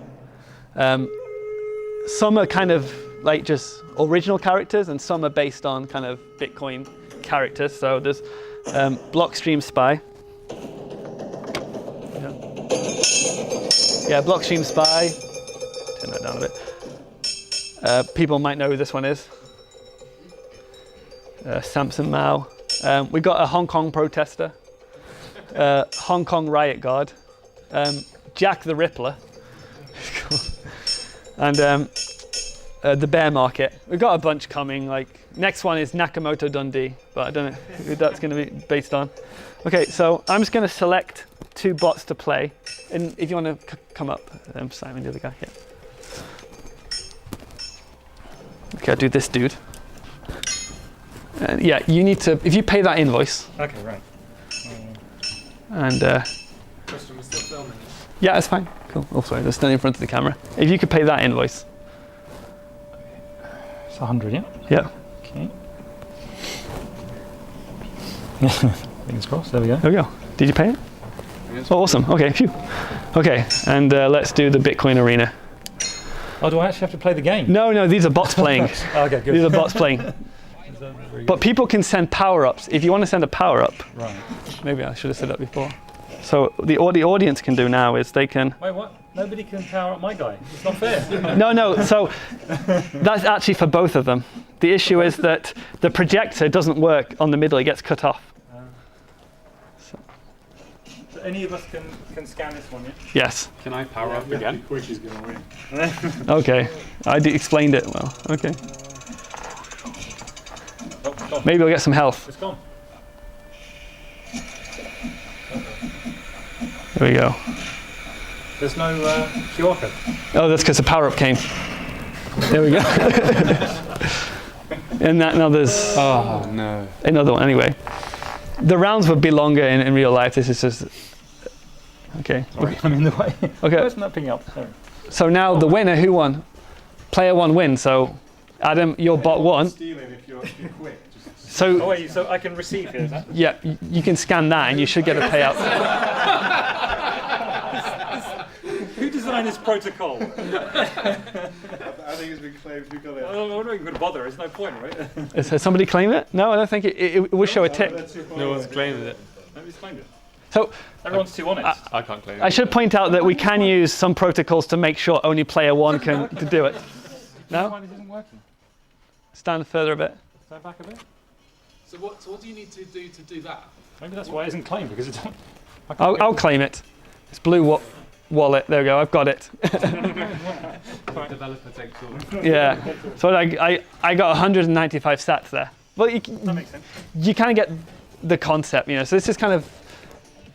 Some are kind of like just original characters, and some are based on kind of Bitcoin characters. So there's Blockstream Spy. Yeah, Blockstream Spy. Turn that down a bit. People might know who this one is. Samson Mao. We got a Hong Kong protester. Hong Kong riot guard. Jack the Rippler. And the bear market. We've got a bunch coming. Like next one is Nakamoto Dundee, but I don't know who that's going to be based on. Okay, so I'm just going to select two bots to play. And if you want to come up, Simon, the other guy. Yeah. Okay, I'll do this dude. Yeah, you need to, if you pay that invoice. Okay, right. And Christian, we're still filming. yeah, that's fine. Cool. Oh, sorry, they're standing in front of the camera. If you could pay that invoice. It's 100, yeah? Yeah. Okay. Fingers crossed, there we go. There we go. Did you pay it? Oh, awesome. Okay, phew. Okay, and let's do the Bitcoin arena. Oh, do I actually have to play the game? No, these are bots playing. Okay, good. These are bots playing. But people can send power-ups. If you want to send a power-up, Right. maybe I should have said that before. So the audience can do now is they can... Wait, what? Nobody can power up my guy. It's not fair. No, so that's actually for both of them. The issue is that the projector doesn't work on the middle, it gets cut off. So any of us can scan this one, yeah? Yes. Can I power up again? Quick is going to win. Okay. Explained it well. Okay. Oh, it's gone. Maybe we'll get some health. It's gone. There we go. There's no QR code. Oh, that's because the power-up came. There we go. And now there's Oh no. another one. Anyway, the rounds would be longer in real life. This is just... Okay. Sorry, I'm in the way. Okay. Where's that ping up? Sorry. So now the winner, who won? Player one wins. So Adam, your bot won. Stealing if you're quick. So Oh wait, so I can receive here, is that? yeah, you can scan that and you should get a payout. Who designed this protocol? I think it's been claimed. We got it. I'm not even going to bother. There's no point, right? Has somebody claimed it? No, I don't think it will show a tick. No one's claimed it. Nobody's claimed it. So Everyone's too honest. I can't claim it. I should point out that we can use some protocols to make sure only player one can to do it. No? Why this isn't working? Stand further a bit. Stand back a bit. So what do you need to do that? Maybe that's why it isn't claimed, because it's. I'll claim it. It's blue wallet. There we go. I've got it. Developer takes all. Yeah. So I got 195 sats there. Well, That makes sense. you kind of get the concept, you know. So this is kind of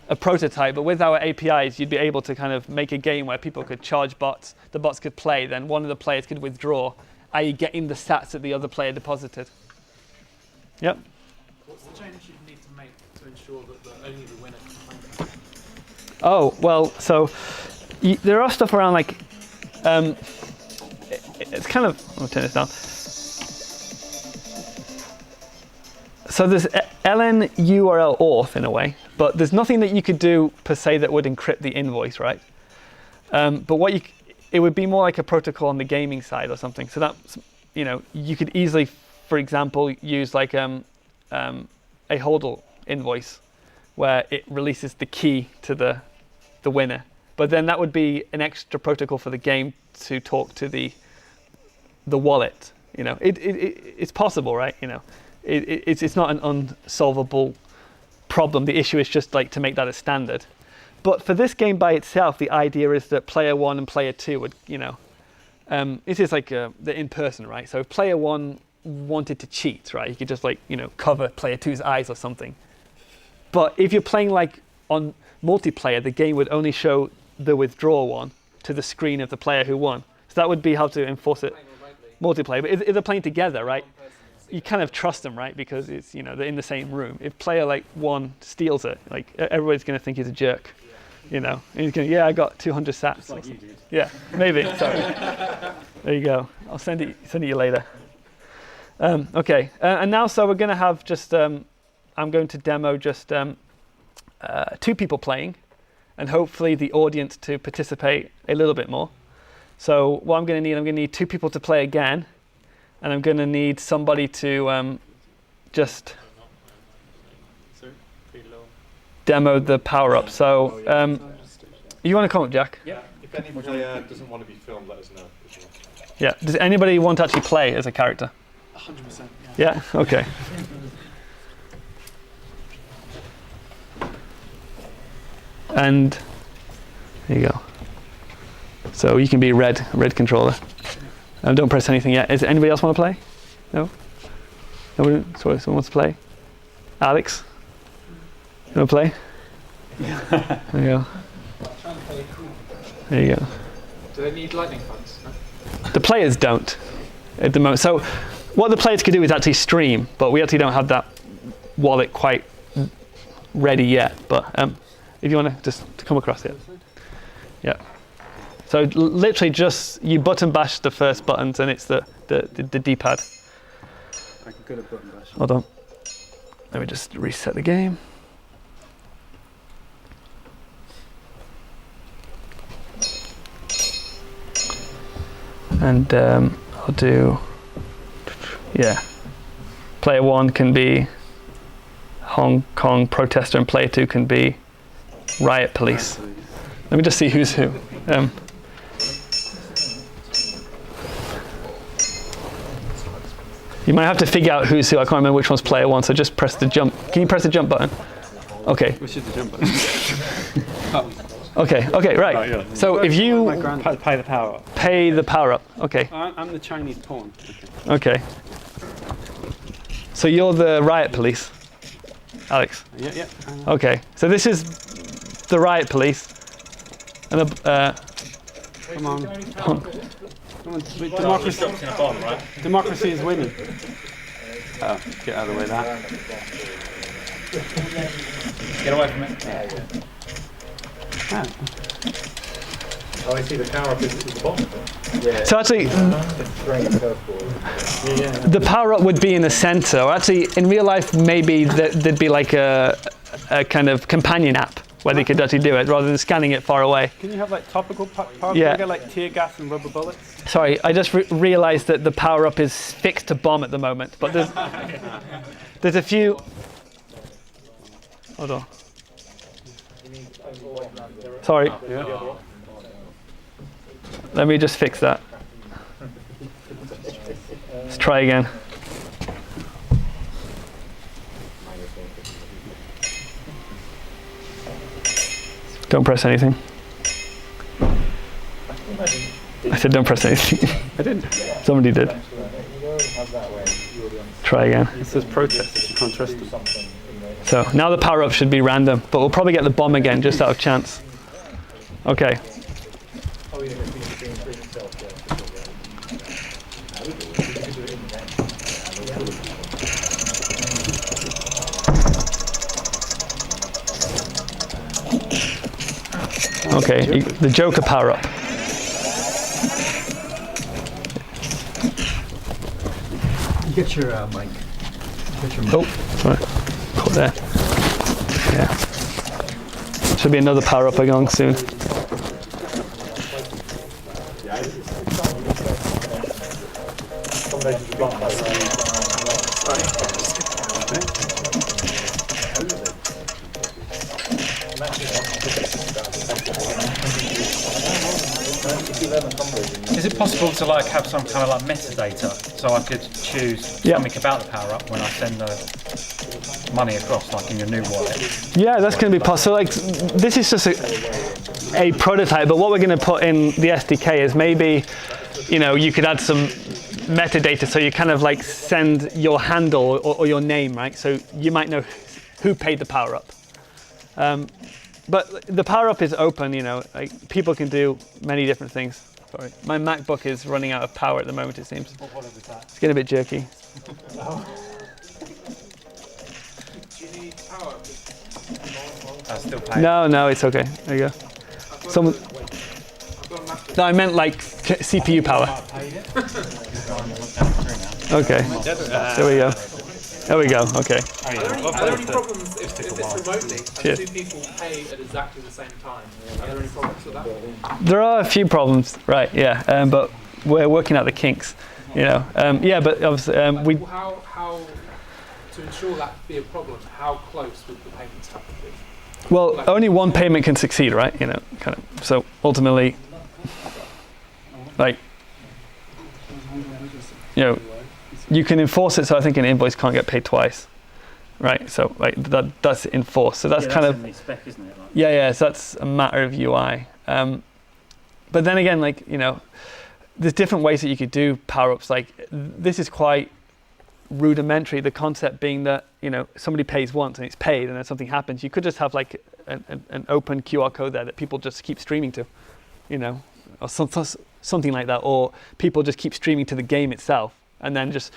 a prototype, but with our APIs, you'd be able to kind of make a game where people could charge bots, the bots could play, then one of the players could withdraw, i.e. getting the stats that the other player deposited. Yep. What's the change you need to make to ensure that only the winner can claim that? Oh, well, so there are stuff around like, it's kind of, I'll turn this down. So there's LN URL auth in a way, but there's nothing that you could do per se that would encrypt the invoice, right? But it would be more like a protocol on the gaming side or something. So that, you know, you could easily, for example, use like a HODL invoice where it releases the key to the winner. But then that would be an extra protocol for the game to talk to the wallet. You know, it's possible, right? You know, it's not an unsolvable problem. The issue is just like to make that a standard. But for this game by itself, the idea is that player one and player two would, you know, this is like the in person, right? So if player one wanted to cheat, right, you could just like, you know, cover player two's eyes or something. But if you're playing like on multiplayer, the game would only show the withdrawal one to the screen of the player who won. So that would be how to enforce it multiplayer. But if they're playing together, right, you kind of trust them, right, because it's, you know, they're in the same room. If player like one steals it, like everybody's going to think he's a jerk, you know. And he's going, yeah, I got 200 sats. Just like you did. Yeah, maybe. Sorry. There you go. I'll send it to you later. Okay, and now so we're going to have just I'm going to demo just 2 people playing, and hopefully the audience to participate a little bit more. So what I'm going to need 2 people to play again, and I'm going to need somebody to just demo the power up. So you want to come up, Jack? Yeah. If any player doesn't want to be filmed, let us know. Yeah. Does anybody want to actually play as a character? 100%. Yeah. Okay. And there you go. So you can be red controller. Don't press anything yet. Does anybody else want to play? No? Nobody? Sorry, someone wants to play? Alex? You want to play? Yeah. There you go. There you go. Do they need lightning funds? No? The players don't at the moment. So what the players could do is actually stream, but we actually don't have that wallet quite ready yet. But if you want to just come across it. Yeah. So literally just you button bash the first buttons and it's the D-pad. I can go to button bash. Hold on. Let me just reset the game. And I'll do, yeah. Player 1 can be Hong Kong protester, and player 2 can be riot police. Let me just see who's who. You might have to figure out who's who. I can't remember which one's player 1, so just press the jump. Can you press the jump button? Okay. Which is the jump button? Okay, right. Yeah. So if you Pay the power up. pay the power up, okay. I'm the Chinese pawn. Okay. So you're the riot police, Alex. Yeah. Okay. So this is the riot police, and Come on. Democracy. Democracy is winning. Oh, get out of the way, that. Get away from it. Oh, I see the power up is the bottom. So actually, the power up would be in the center. Or actually, in real life, maybe there'd be like a kind of companion app where they could actually do it rather than scanning it far away. Can you have like topical power? Yeah. Can you get like tear gas and rubber bullets? Sorry, I just realized that the power up is fixed to bomb at the moment, but there's a few. Hold on. Sorry. Yeah. Let me just fix that. Let's try again. Don't press anything. I said don't press anything. I didn't. Somebody did. Try again. It says protesters. You can't trust them. So now the power up should be random, but we'll probably get the bomb again just out of chance. Okay. Okay, the Joker power up. Get your mic. Get your mic. Oh, sorry. Caught there. Yeah. Should be another power up going soon. Is it possible to like have some kind of like metadata so I could choose something about the power up when I send the money across, like in your new wallet? Yeah, that's going to be possible. Like, this is just a prototype, but what we're going to put in the SDK is maybe, you know, you could add some metadata so you kind of like send your handle or your name, right? So you might know who paid the power up. But the power up is open, you know, like people can do many different things. Sorry, my MacBook is running out of power at the moment, it seems. It's getting a bit jerky. Do you need power? Still paying. No, it's okay. There you go. No, I meant like CPU power. Okay, there we go. There we go, okay. Are there any problems if it's remotely and two people pay at exactly the same time? Are there any problems with that? There are a few problems, right, yeah, but we're working out the kinks, you know. Yeah, but obviously, How, to ensure that be a problem, how close would the payments have to be? well, only one payment can succeed, right, you know, kind of. So ultimately, like, you know, you can enforce it so I think an invoice can't get paid twice, right? So like that's enforced. So that's kind of in the spec, isn't it? Like, yeah. So that's a matter of UI. But then again, like, you know, there's different ways that you could do power ups. Like, this is quite rudimentary. The concept being that, you know, somebody pays once and it's paid, and then something happens. You could just have like an open QR code there that people just keep streaming to, you know, or something like that, or people just keep streaming to the game itself. And then just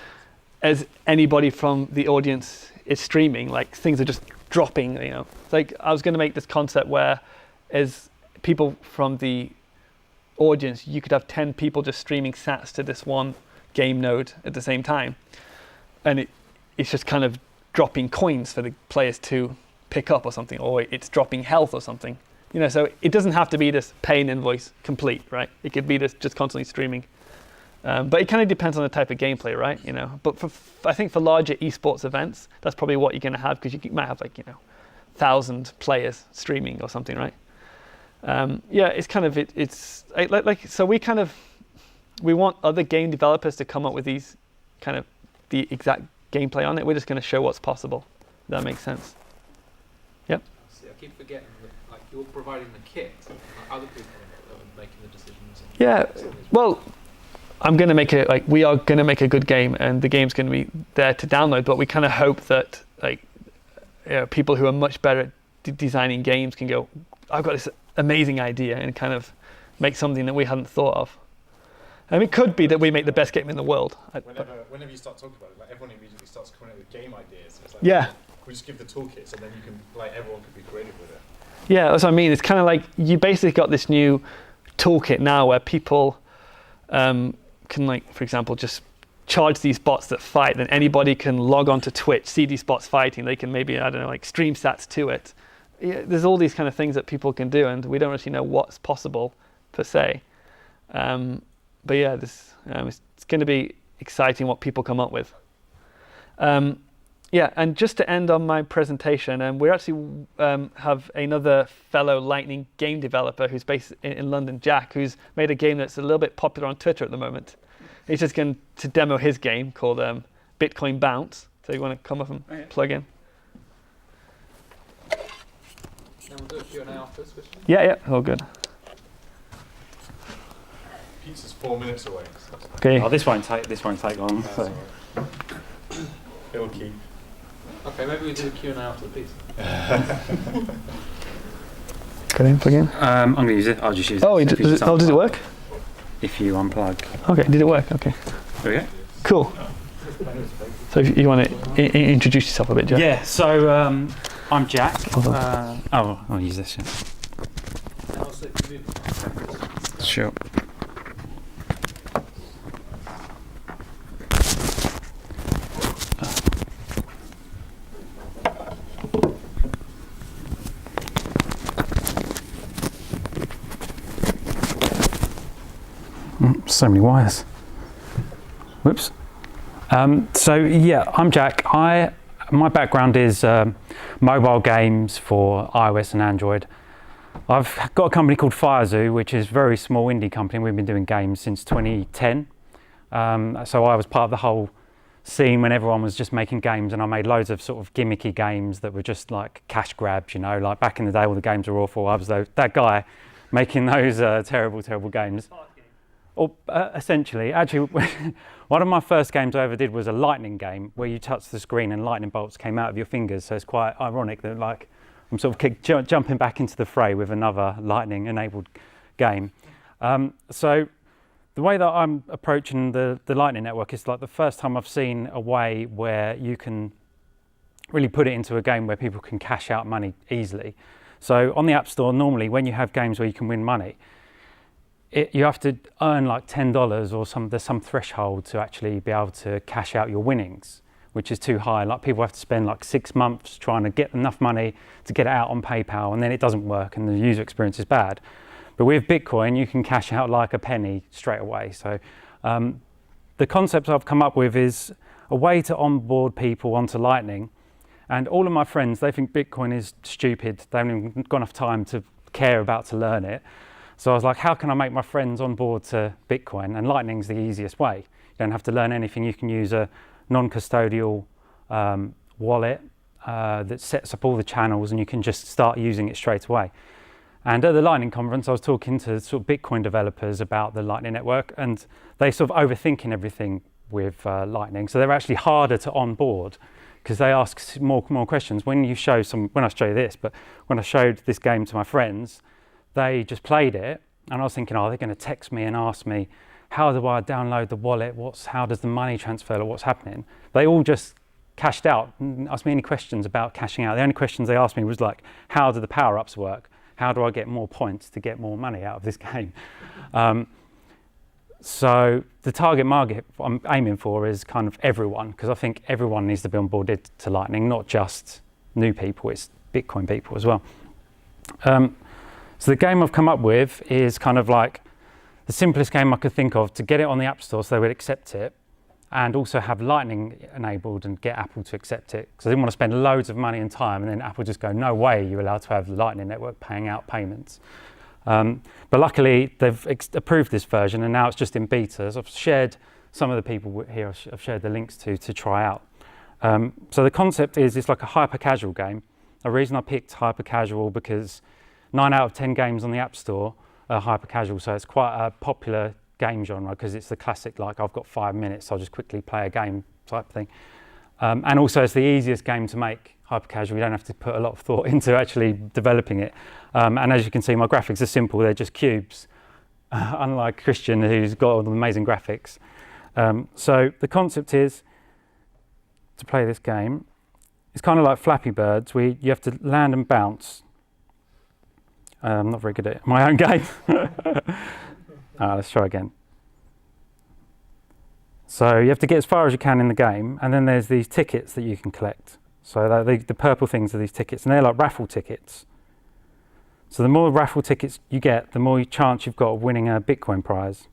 as anybody from the audience is streaming, like things are just dropping, you know. Like I was going to make this concept where as people from the audience, you could have 10 people just streaming sats to this one game node at the same time. And it's just kind of dropping coins for the players to pick up or something, or it's dropping health or something. You know, so it doesn't have to be this pay an invoice complete, right? It could be this just constantly streaming. But it kind of depends on the type of gameplay, right? You know, but I think for larger esports events, that's probably what you're going to have, because you might have like 1,000 players streaming or something, right? Yeah, it's kind of so we want other game developers to come up with these kind of the exact gameplay on it. We're just going to show what's possible. That makes sense. Yep. See, I keep forgetting that like you're providing the kit, and like, other people are making the decisions. Yeah. Well, I'm going to make it like we are going to make a good game, and the game's going to be there to download. But we kind of hope that like people who are much better at designing games can go, I've got this amazing idea, and kind of make something that we hadn't thought of. It could be that we make the best game in the world. Whenever you start talking about it, like everyone immediately starts coming up with game ideas. It's like, yeah. We just give the toolkits, and then you can, like, everyone can be creative with it. Yeah, that's what I mean. It's kind of like you basically got this new toolkit now where people can, like, for example, just charge these bots that fight. Then anybody can log on to Twitch, see these bots fighting. They can maybe, I don't know, like stream stats to it. Yeah, there's all these kind of things that people can do, and we don't actually know what's possible per se. But yeah, this it's going to be exciting what people come up with. Yeah, and just to end on my presentation, we actually have another fellow Lightning game developer who's based in London, Jack, who's made a game that's a little bit popular on Twitter at the moment. He's just going to demo his game called Bitcoin Bounce. So you want to come up and plug in? Then we'll do a Q&A after this question. Yeah, all good. Pizza's 4 minutes away. Okay. Oh, this won't take long. So. It'll keep. Okay, maybe we do a Q&A after the pizza. Plug in. I'm going to use it. I'll just use it. Oh, does it work? If you unplug. Okay, did it work? Okay. There we go. Cool. So if you want to introduce yourself a bit, Jack? Yeah, so I'm Jack. I'll use this. Yeah. Sure. So many wires. Whoops. So yeah, I'm Jack. My background is mobile games for iOS and Android. I've got a company called FireZoo, which is a very small indie company. We've been doing games since 2010. So I was part of the whole scene when everyone was just making games, and I made loads of sort of gimmicky games that were just like cash grabs, you know, like back in the day all the games were awful. I was that guy making those terrible games. Or essentially, actually, one of my first games I ever did was a lightning game where you touch the screen and lightning bolts came out of your fingers. So it's quite ironic that like I'm sort of jumping back into the fray with another lightning-enabled game. So the way that I'm approaching the Lightning Network is like the first time I've seen a way where you can really put it into a game where people can cash out money easily. So on the App Store, normally when you have games where you can win money, you have to earn like $10 or there's some threshold to actually be able to cash out your winnings, which is too high. Like people have to spend like 6 months trying to get enough money to get it out on PayPal, and then it doesn't work and the user experience is bad. But with Bitcoin, you can cash out like a penny straight away. So the concept I've come up with is a way to onboard people onto Lightning. And all of my friends, they think Bitcoin is stupid. They haven't even got enough time to care about to learn it. So I was like, how can I make my friends on board to Bitcoin? And Lightning's the easiest way. You don't have to learn anything. You can use a non-custodial wallet that sets up all the channels, and you can just start using it straight away. And at the Lightning conference, I was talking to sort of Bitcoin developers about the Lightning Network, and they sort of overthinking everything with Lightning. So they're actually harder to onboard because they ask more questions. When I show you this, but when I showed this game to my friends, they just played it, and I was thinking, they're going to text me and ask me, how do I download the wallet? How does the money transfer? What's happening? They all just cashed out and asked me any questions about cashing out. The only questions they asked me was like, how do the power-ups work? How do I get more points to get more money out of this game? So the target market I'm aiming for is kind of everyone, because I think everyone needs to be onboarded to Lightning, not just new people, it's Bitcoin people as well. So the game I've come up with is kind of like the simplest game I could think of to get it on the App Store so they would accept it, and also have Lightning enabled and get Apple to accept it, because I didn't want to spend loads of money and time and then Apple just go, no way you're allowed to have the Lightning Network paying out payments. But luckily they've approved this version, and now it's just in beta. I've shared some of the people here, I've shared the links to try out. So the concept is it's like a hyper casual game. The reason I picked hyper casual because 9 out of 10 games on the App Store are hyper casual, so it's quite a popular game genre because it's the classic, like I've got 5 minutes, so I'll just quickly play a game type thing. And also it's the easiest game to make hyper casual. You don't have to put a lot of thought into actually developing it. And as you can see, my graphics are simple, they're just cubes, unlike Christian, who's got all the amazing graphics. So the concept is to play this game. It's kind of like Flappy Birds, where you have to land and bounce. I'm not very good at my own game. Let's try again. So you have to get as far as you can in the game, and then there's these tickets that you can collect. So the purple things are these tickets, and they're like raffle tickets. So the more raffle tickets you get, the more chance you've got of winning a Bitcoin prize.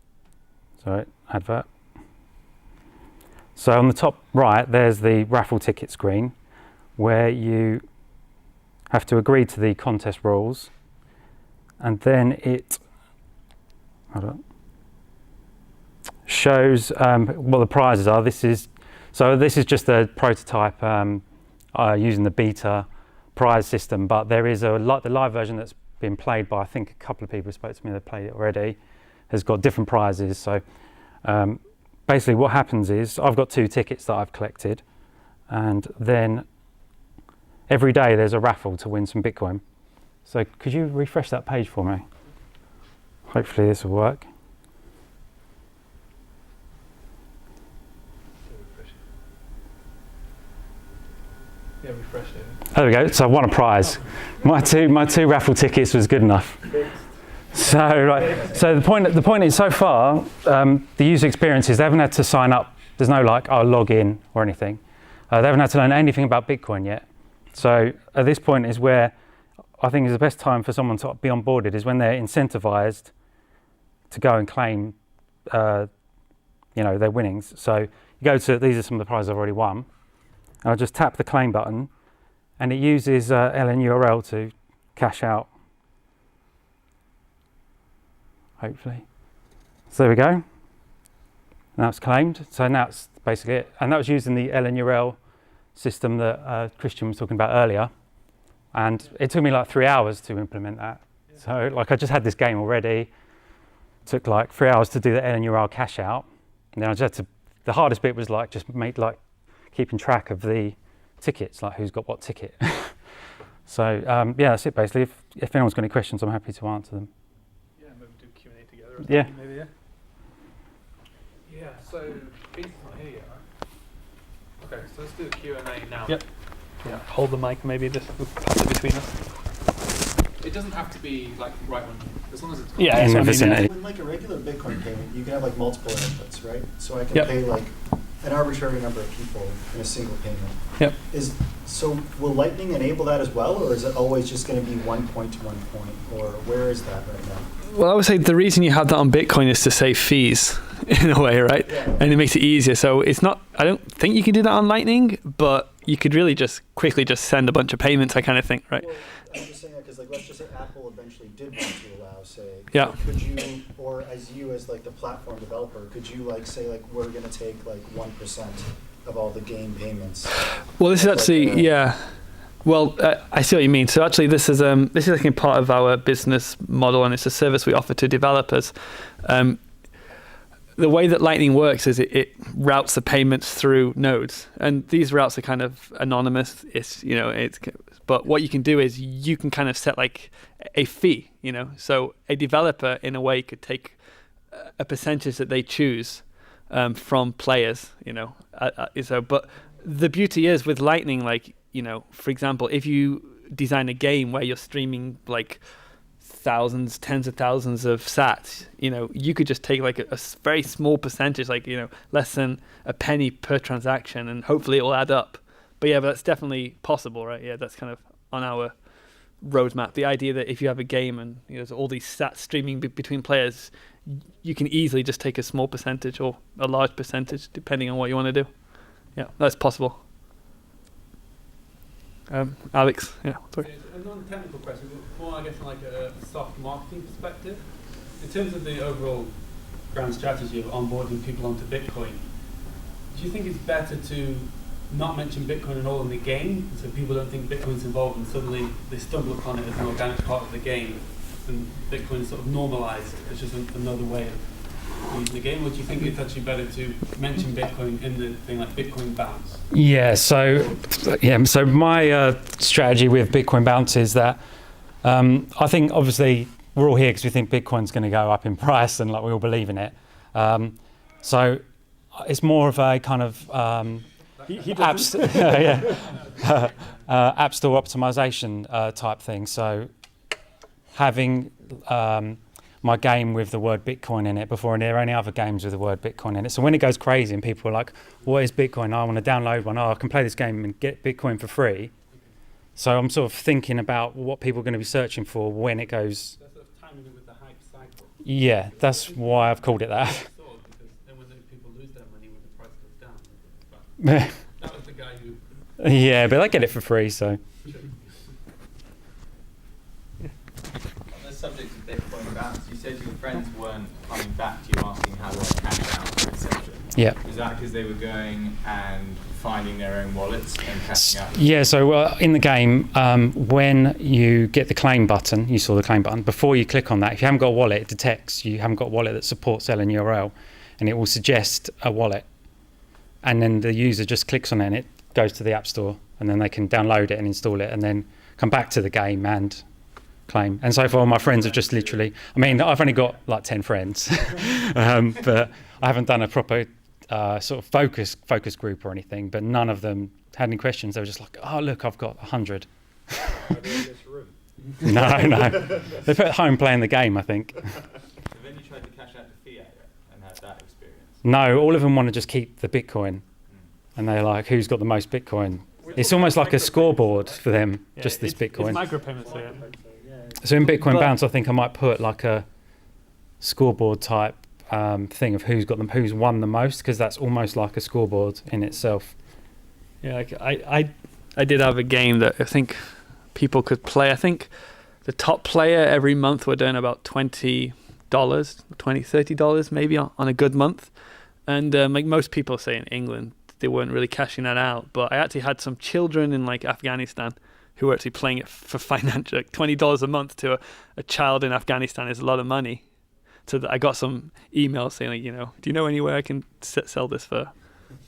So advert. So on the top right, there's the raffle ticket screen, where you have to agree to the contest rules, and then it shows what the prizes are. This is just a prototype using the beta prize system, but there is the live version that's been played by, I think, a couple of people who spoke to me that played it already, has got different prizes. So basically what happens is I've got 2 tickets that I've collected, and then every day there's a raffle to win some Bitcoin. So could you refresh that page for me? Hopefully this will work. Yeah, refresh it. There we go. So I won a prize. My two raffle tickets was good enough. So right. So the point is, so far the user experience is they haven't had to sign up. There's no log in or anything. They haven't had to learn anything about Bitcoin yet. So at this point is where I think is the best time for someone to be onboarded, is when they're incentivized to go and claim their winnings. So you go to, these are some of the prizes I've already won, and I'll just tap the claim button, and it uses LNURL to cash out, hopefully. So there we go. Now it's claimed. So now it's basically it. And that was using the LNURL system that Christian was talking about earlier. And it took me like 3 hours to implement that. Yeah. So I just had this game already. Took like 3 hours to do the LNURL cash out. And then I just had to, the hardest bit was keeping track of the tickets, like who's got what ticket. So yeah, that's it basically. If anyone's got any questions, I'm happy to answer them. Yeah, maybe do Q&A together or yeah. Maybe, yeah. Yeah, so Peter's not here yet, right? Okay, so let's do the Q&A now. Yep. Yeah, hold the mic, maybe just pass it between us. It doesn't have to be like right on, as long as it's in the vicinity. With like a regular Bitcoin payment, you can have like multiple inputs, right? So I can pay like an arbitrary number of people in a single payment. Yep. So will Lightning enable that as well, or is it always just going to be 1 point to 1 point, or where is that right now? Well, I would say the reason you have that on Bitcoin is to save fees in a way, right? Yeah. And it makes it easier. So it's not, I don't think you can do that on Lightning, but you could really just quickly just send a bunch of payments, I kind of think, right? Well, I'm just saying that because like, let's just say Apple eventually did want to allow, say, yeah. Could you, or as you as like the platform developer, could you like say like we're going to take like 1% of all the game payments? Well, this is actually, yeah. Well, I see what you mean. So actually, this is like a part of our business model, and it's a service we offer to developers. The way that Lightning works is it routes the payments through nodes, and these routes are kind of anonymous. But what you can do is you can kind of set like a fee. So a developer in a way could take a percentage that they choose from players. But the beauty is with Lightning, like. For example, if you design a game where you're streaming like thousands, tens of thousands of sats, you could just take like a very small percentage, like, less than a penny per transaction, and hopefully it will add up. But yeah, that's definitely possible, right? Yeah, that's kind of on our roadmap. The idea that if you have a game and there's all these sats streaming between players, you can easily just take a small percentage or a large percentage depending on what you want to do. Yeah, that's possible. Alex, yeah. Sorry. A non-technical question, but more I guess from like a soft marketing perspective. In terms of the overall grand strategy of onboarding people onto Bitcoin, do you think it's better to not mention Bitcoin at all in the game, so people don't think Bitcoin's involved and suddenly they stumble upon it as an organic part of the game, and Bitcoin is sort of normalized as just another way of using the game? Or do you think it's actually better to mention Bitcoin in the thing like Bitcoin Bounce? Yeah, so my strategy with Bitcoin Bounce is that I think obviously we're all here because we think Bitcoin's going to go up in price and like we all believe in it. So it's more of a kind of App Store optimization type thing. So having my game with the word Bitcoin in it before there are any other games with the word Bitcoin in it. So when it goes crazy and people are like, what is Bitcoin? I want to download one. Oh, I can play this game and get Bitcoin for free. So I'm sort of thinking about what people are going to be searching for when it goes. That's sort of timing it with the hype cycle. Yeah, that's why I've called it that. Because then when people lose their money when the price goes down. That was the guy who... Yeah, but I get it for free, so. On the subject of Bitcoin Bounce, you said your friends weren't coming back to you asking how to cash out, etc. Yeah. Was that because they were going and finding their own wallets and cashing out? Yeah, so in the game, when you get the claim button, you saw the claim button, before you click on that, if you haven't got a wallet, it detects you haven't got a wallet that supports LNURL, and it will suggest a wallet. And then the user just clicks on it and it goes to the App Store, and then they can download it and install it and then come back to the game and claim. And so far my friends have just literally, I mean, I've only got like 10 friends, but I haven't done a proper sort of focus group or anything, but none of them had any questions. They were just like, oh, look, I've got 100. No. They're at home playing the game, I think. So then you tried to cash out to fiat and had that experience? No, all of them want to just keep the Bitcoin. And they're like, who's got the most Bitcoin? It's almost like a scoreboard for them, just this Bitcoin. It's micropayments, so yeah. So in Bitcoin Bounce, I think I might put like a scoreboard type thing of who's won the most, because that's almost like a scoreboard in itself. Yeah, like I did have a game that I think people could play. I think the top player every month were doing about $20, $30 maybe on a good month. And like most people say in England, they weren't really cashing that out. But I actually had some children in like Afghanistan who were actually playing it for financial, like $20 a month to a child in Afghanistan is a lot of money. So that I got some emails saying, like, do you know anywhere I can sell this for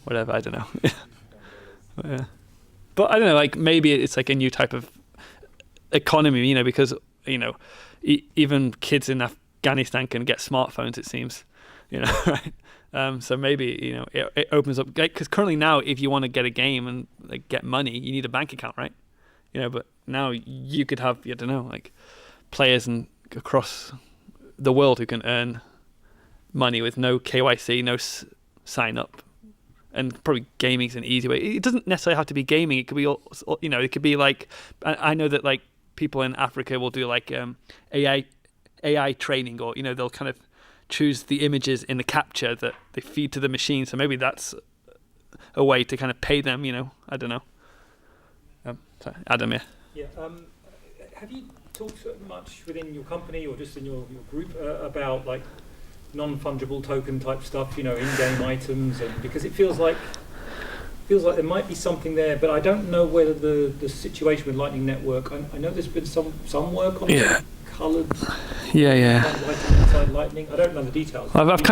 whatever? I don't know. Yeah. But I don't know, like maybe it's like a new type of economy, because, even kids in Afghanistan can get smartphones, it seems, right? So maybe, it opens up, because currently now, if you want to get a game and like get money, you need a bank account, right? But now you could have, I don't know, like players across the world who can earn money with no KYC, no sign up, and probably gaming's an easy way. It doesn't necessarily have to be gaming. It could be, it could be like, I know that like people in Africa will do like AI training, or they'll kind of choose the images in the capture that they feed to the machine. So maybe that's a way to kind of pay them. I don't know. Sorry, Adam, yeah. Yeah. Have you talked much within your company or just in your group about like non-fungible token type stuff, in-game items, and because it feels like there might be something there, but I don't know whether the situation with Lightning Network. I know there's been some work on coloured. Yeah. Inside Lightning. I don't know the details. I've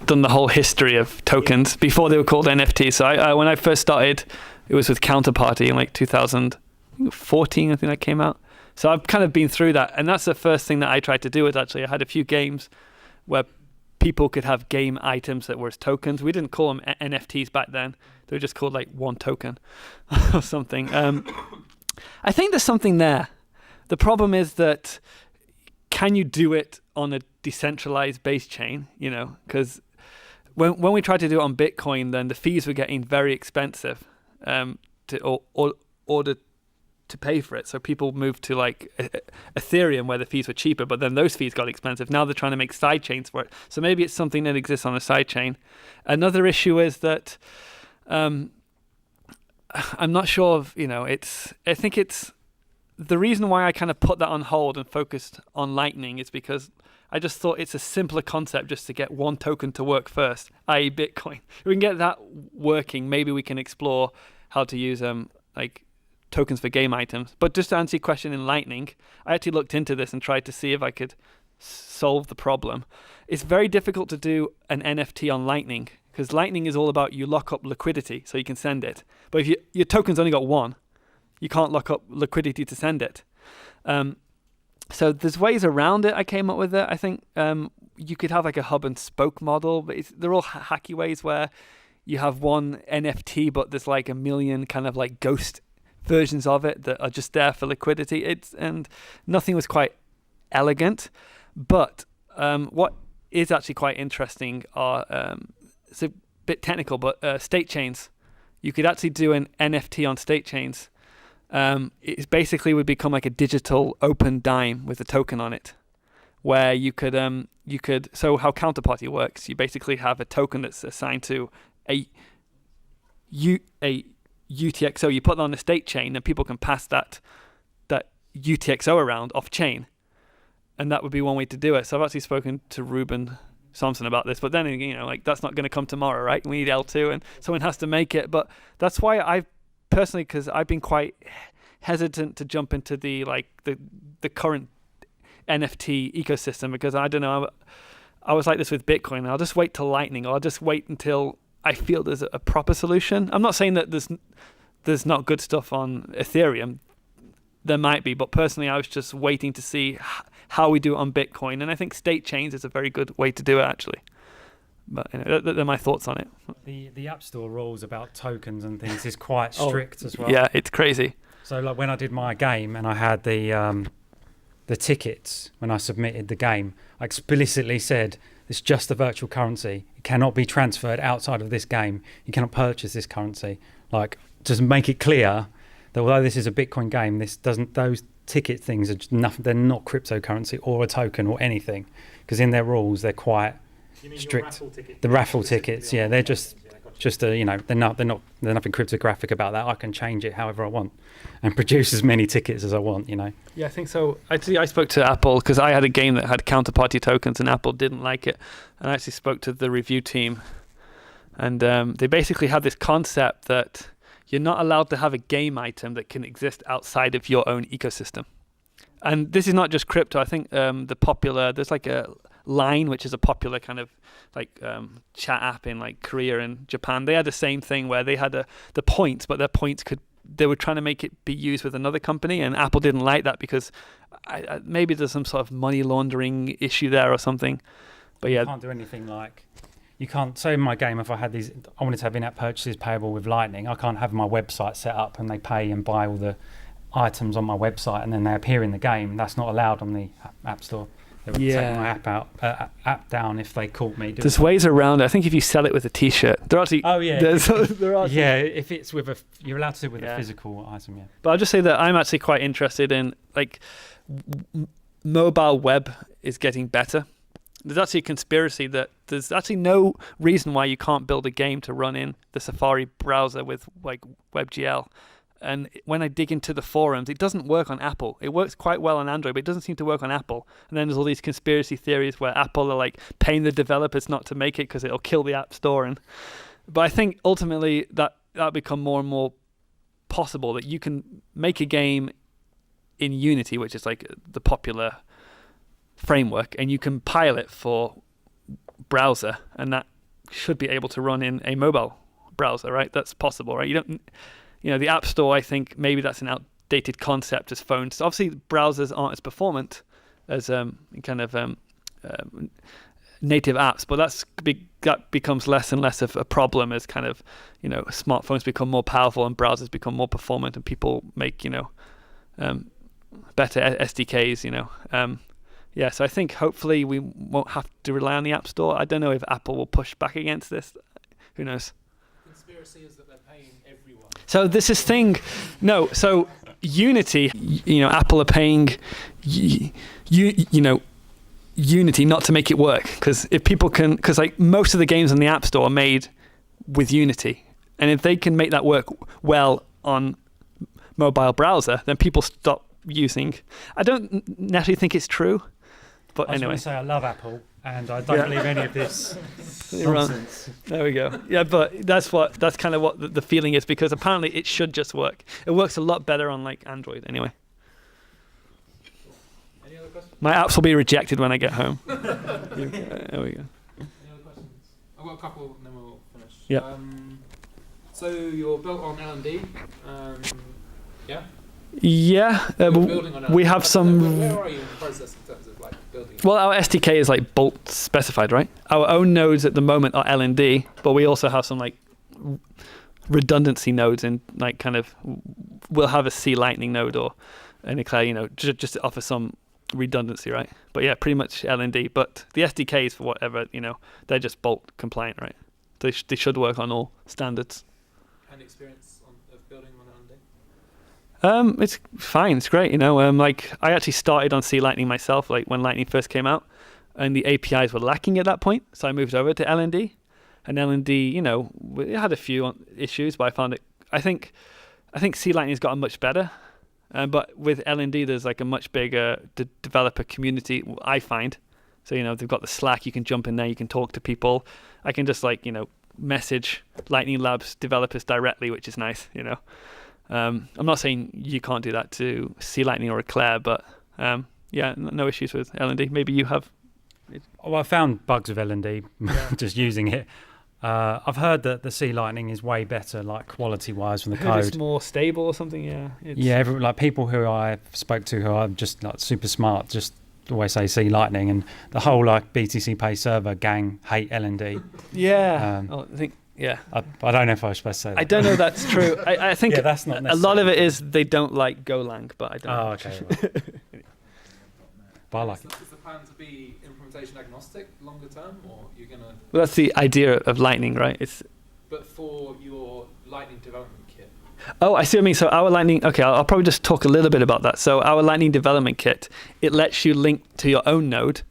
done the whole history of tokens before they were called NFTs. So I when I first started, it was with Counterparty in like 2014, I think that came out. So I've kind of been through that, and that's the first thing that I tried to do. Is actually I had a few games where people could have game items that were as tokens. We didn't call them NFTs back then; they were just called like one token or something. I think there's something there. The problem is that can you do it on a decentralized base chain? Because when we tried to do it on Bitcoin, then the fees were getting very expensive to order to pay for it. So people moved to like Ethereum where the fees were cheaper, but then those fees got expensive. Now they're trying to make side chains for it. So maybe it's something that exists on a side chain. Another issue is that I'm not sure of, I think it's the reason why I kind of put that on hold and focused on Lightning is because I just thought it's a simpler concept just to get one token to work first, i.e. Bitcoin. If we can get that working, maybe we can explore how to use like tokens for game items. But just to answer your question in Lightning, I actually looked into this and tried to see if I could solve the problem. It's very difficult to do an NFT on Lightning because Lightning is all about you lock up liquidity so you can send it. But if your token's only got one, you can't lock up liquidity to send it. So there's ways around it. I came up with it. I think you could have like a hub and spoke model, but they're all hacky ways where you have one NFT, but there's like a million kind of like ghost versions of it that are just there for liquidity. And nothing was quite elegant. But what is actually quite interesting are it's a bit technical, but state chains. You could actually do an NFT on state chains. It basically would become like a digital open dime with a token on it, where you could so how Counterparty works, you basically have a token that's assigned to a UTXO. You put that on a state chain and people can pass that UTXO around off chain, and that would be one way to do it. So I've actually spoken to Ruben Samson about this, but then like that's not going to come tomorrow, right? We need L2 and someone has to make it. But that's why I've personally, because I've been quite hesitant to jump into the current NFT ecosystem, because I don't know, I was like this with Bitcoin. I'll just wait till Lightning, or I'll just wait until I feel there's a proper solution. I'm not saying that there's not good stuff on Ethereum. There might be, but personally I was just waiting to see how we do it on Bitcoin, and I think state chains is a very good way to do it actually. But they're my thoughts on it. The App Store rules about tokens and things is quite strict as well. Yeah, it's crazy. So like when I did my game and I had the tickets when I submitted the game, I explicitly said it's just a virtual currency. It cannot be transferred outside of this game. You cannot purchase this currency. Like, just make it clear that although this is a Bitcoin game, those ticket things are just nothing. They're not cryptocurrency or a token or anything, because in their rules they're quite strict. The raffle tickets, yeah, they're just they're nothing cryptographic about that. I can change it however I want and produce as many tickets as I want. Yeah, I think so. Actually, I spoke to Apple because I had a game that had Counterparty tokens and Apple didn't like it, and I actually spoke to the review team, and they basically had this concept that you're not allowed to have a game item that can exist outside of your own ecosystem. And this is not just crypto. I think there's like a Line, which is a popular kind of like chat app in like Korea and Japan. They had the same thing where they had the points, but their points they were trying to make it be used with another company, and Apple didn't like that because maybe there's some sort of money laundering issue there or something. But yeah, you can't do anything like. You can't say in my game, if I wanted to have in-app purchases payable with Lightning, I can't have my website set up and they pay and buy all the items on my website and then they appear in the game. That's not allowed on the App Store. They would take my app down if they caught me. There's ways around it. I think if you sell it with a T-shirt, they're actually. Oh yeah. There are. Yeah, if it's with you're allowed to do it with a physical item. Yeah. But I'll just say that I'm actually quite interested in like mobile web is getting better. There's actually a conspiracy that there's actually no reason why you can't build a game to run in the Safari browser with like WebGL. And when I dig into the forums, it doesn't work on Apple. It works quite well on Android, but it doesn't seem to work on Apple. And then there's all these conspiracy theories where Apple are like paying the developers not to make it because it'll kill the App Store. But I think ultimately that'll become more and more possible, that you can make a game in Unity, which is like the popular framework, and you can compile it for browser, and that should be able to run in a mobile browser, right? That's possible, right? The App Store, I think maybe that's an outdated concept as phones. So obviously, browsers aren't as performant as native apps, but that becomes less and less of a problem as kind of smartphones become more powerful and browsers become more performant, and people make better SDKs. So I think hopefully we won't have to rely on the App Store. I don't know if Apple will push back against this. Who knows? conspiracy is that they're paying everyone. So this is thing, no. So Unity, Apple are paying, Unity not to make it work, because if people can, because like most of the games in the App Store are made with Unity, and if they can make that work well on mobile browser, then people stop using. I don't necessarily think it's true, but I was anyway. going to say I love Apple, and I don't believe any of this nonsense. There we go. Yeah, but that's kind of what the feeling is, because apparently it should just work. It works a lot better on like Android anyway. Any other questions? My apps will be rejected when I get home. There we go. Any other questions? I've got a couple, and then we'll finish. Yeah. So you're built on L&D. Yeah. Yeah, You're building on we L&D. have some. Where are you in the process in terms of like building? Well, our SDK is like bolt specified, right? Our own nodes at the moment are L&D, but we also have some like redundancy nodes, and like kind of we'll have a C Lightning node or an Eclair, just to offer some redundancy, right? But yeah, pretty much L&D. But the SDKs for whatever, they're just bolt compliant, right? They should work on all standards. And experience of building on L&D? It's fine. It's great. Like I actually started on C Lightning myself, like when Lightning first came out, and the APIs were lacking at that point. So I moved over to L&D, and L&D, it had a few issues, but I found it. I think C Lightning's gotten much better, but with L&D, there's like a much bigger developer community. I find, so they've got the Slack. You can jump in there. You can talk to people. I can just message Lightning Labs developers directly, which is nice. I'm not saying you can't do that to C Lightning or Eclair, but no issues with L&D. Maybe you have. Well, I found bugs with L&D just using it. I've heard that the C Lightning is way better, like quality-wise, from the code. It's more stable or something. Yeah. Like people who I spoke to who are just like super smart, just always say C Lightning, and the whole like BTC Pay server gang hate L&D. Yeah. I think. Yeah, I don't know if I was supposed to say that. I don't know if that's true. I think that's not a lot of it is they don't like Golang, but I don't know. Oh, okay. Right. But I like it. Is the plan to be implementation agnostic longer term, or you're going to... Well, that's the idea of Lightning, right? But for your Lightning development kit. Oh, I see what you mean. So our Lightning... Okay, I'll probably just talk a little bit about that. So our Lightning development kit, it lets you link to your own node,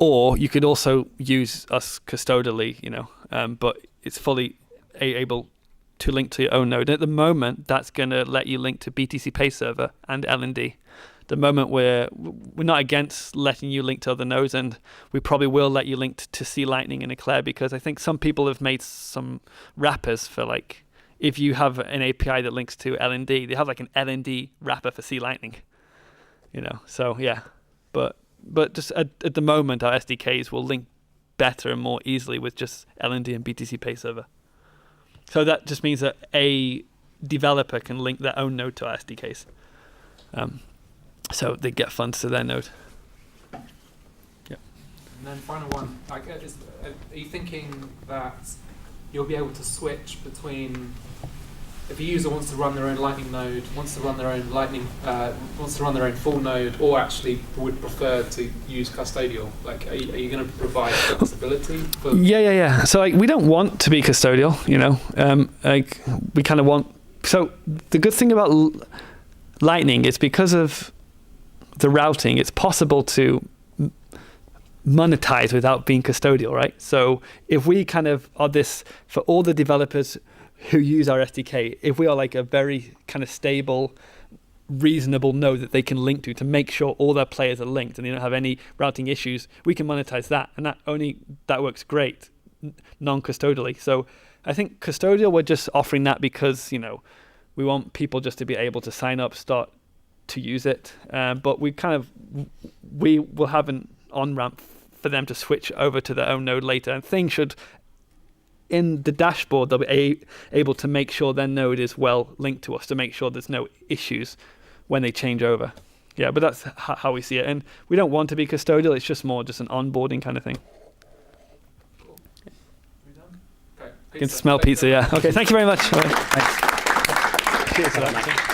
or you could also use us custodially, but it's fully able to link to your own node. At the moment, that's going to let you link to BTC Pay Server and L&D. The moment we're not against letting you link to other nodes, and we probably will let you link to C Lightning and Eclair, because I think some people have made some wrappers for like, if you have an API that links to L&D, they have like an L&D wrapper for C Lightning. So yeah, but just at the moment, our SDKs will link better and more easily with just L&D and BTC Pay Server. So that just means that a developer can link their own node to our SDKs. So they get funds to their node. Yeah. And then final one, are you thinking that you'll be able to switch between, if a user wants to run their own Lightning node, wants to run their own Lightning, wants to run their own full node, or actually would prefer to use custodial? Like, are you going to provide flexibility for? Yeah. So we don't want to be custodial, we kind of want. So the good thing about Lightning is because of the routing, it's possible to monetize without being custodial, right? So if we kind of are this for all the developers who use our SDK, if we are like a very kind of stable, reasonable node that they can link to make sure all their players are linked and they don't have any routing issues, we can monetize that, and that works great non-custodially. So I think custodial, we're just offering that because we want people just to be able to sign up, start to use it, but we will have an on-ramp for them to switch over to their own node later, and things should, in the dashboard, they'll be able to make sure their node is well linked to us, to make sure there's no issues when they change over. Yeah, but that's how we see it, and we don't want to be custodial. It's just more just an onboarding kind of thing. Cool. Are we done? Okay. You can smell pizza, yeah. Okay, thank you very much. All right. Thanks. Cheers for that.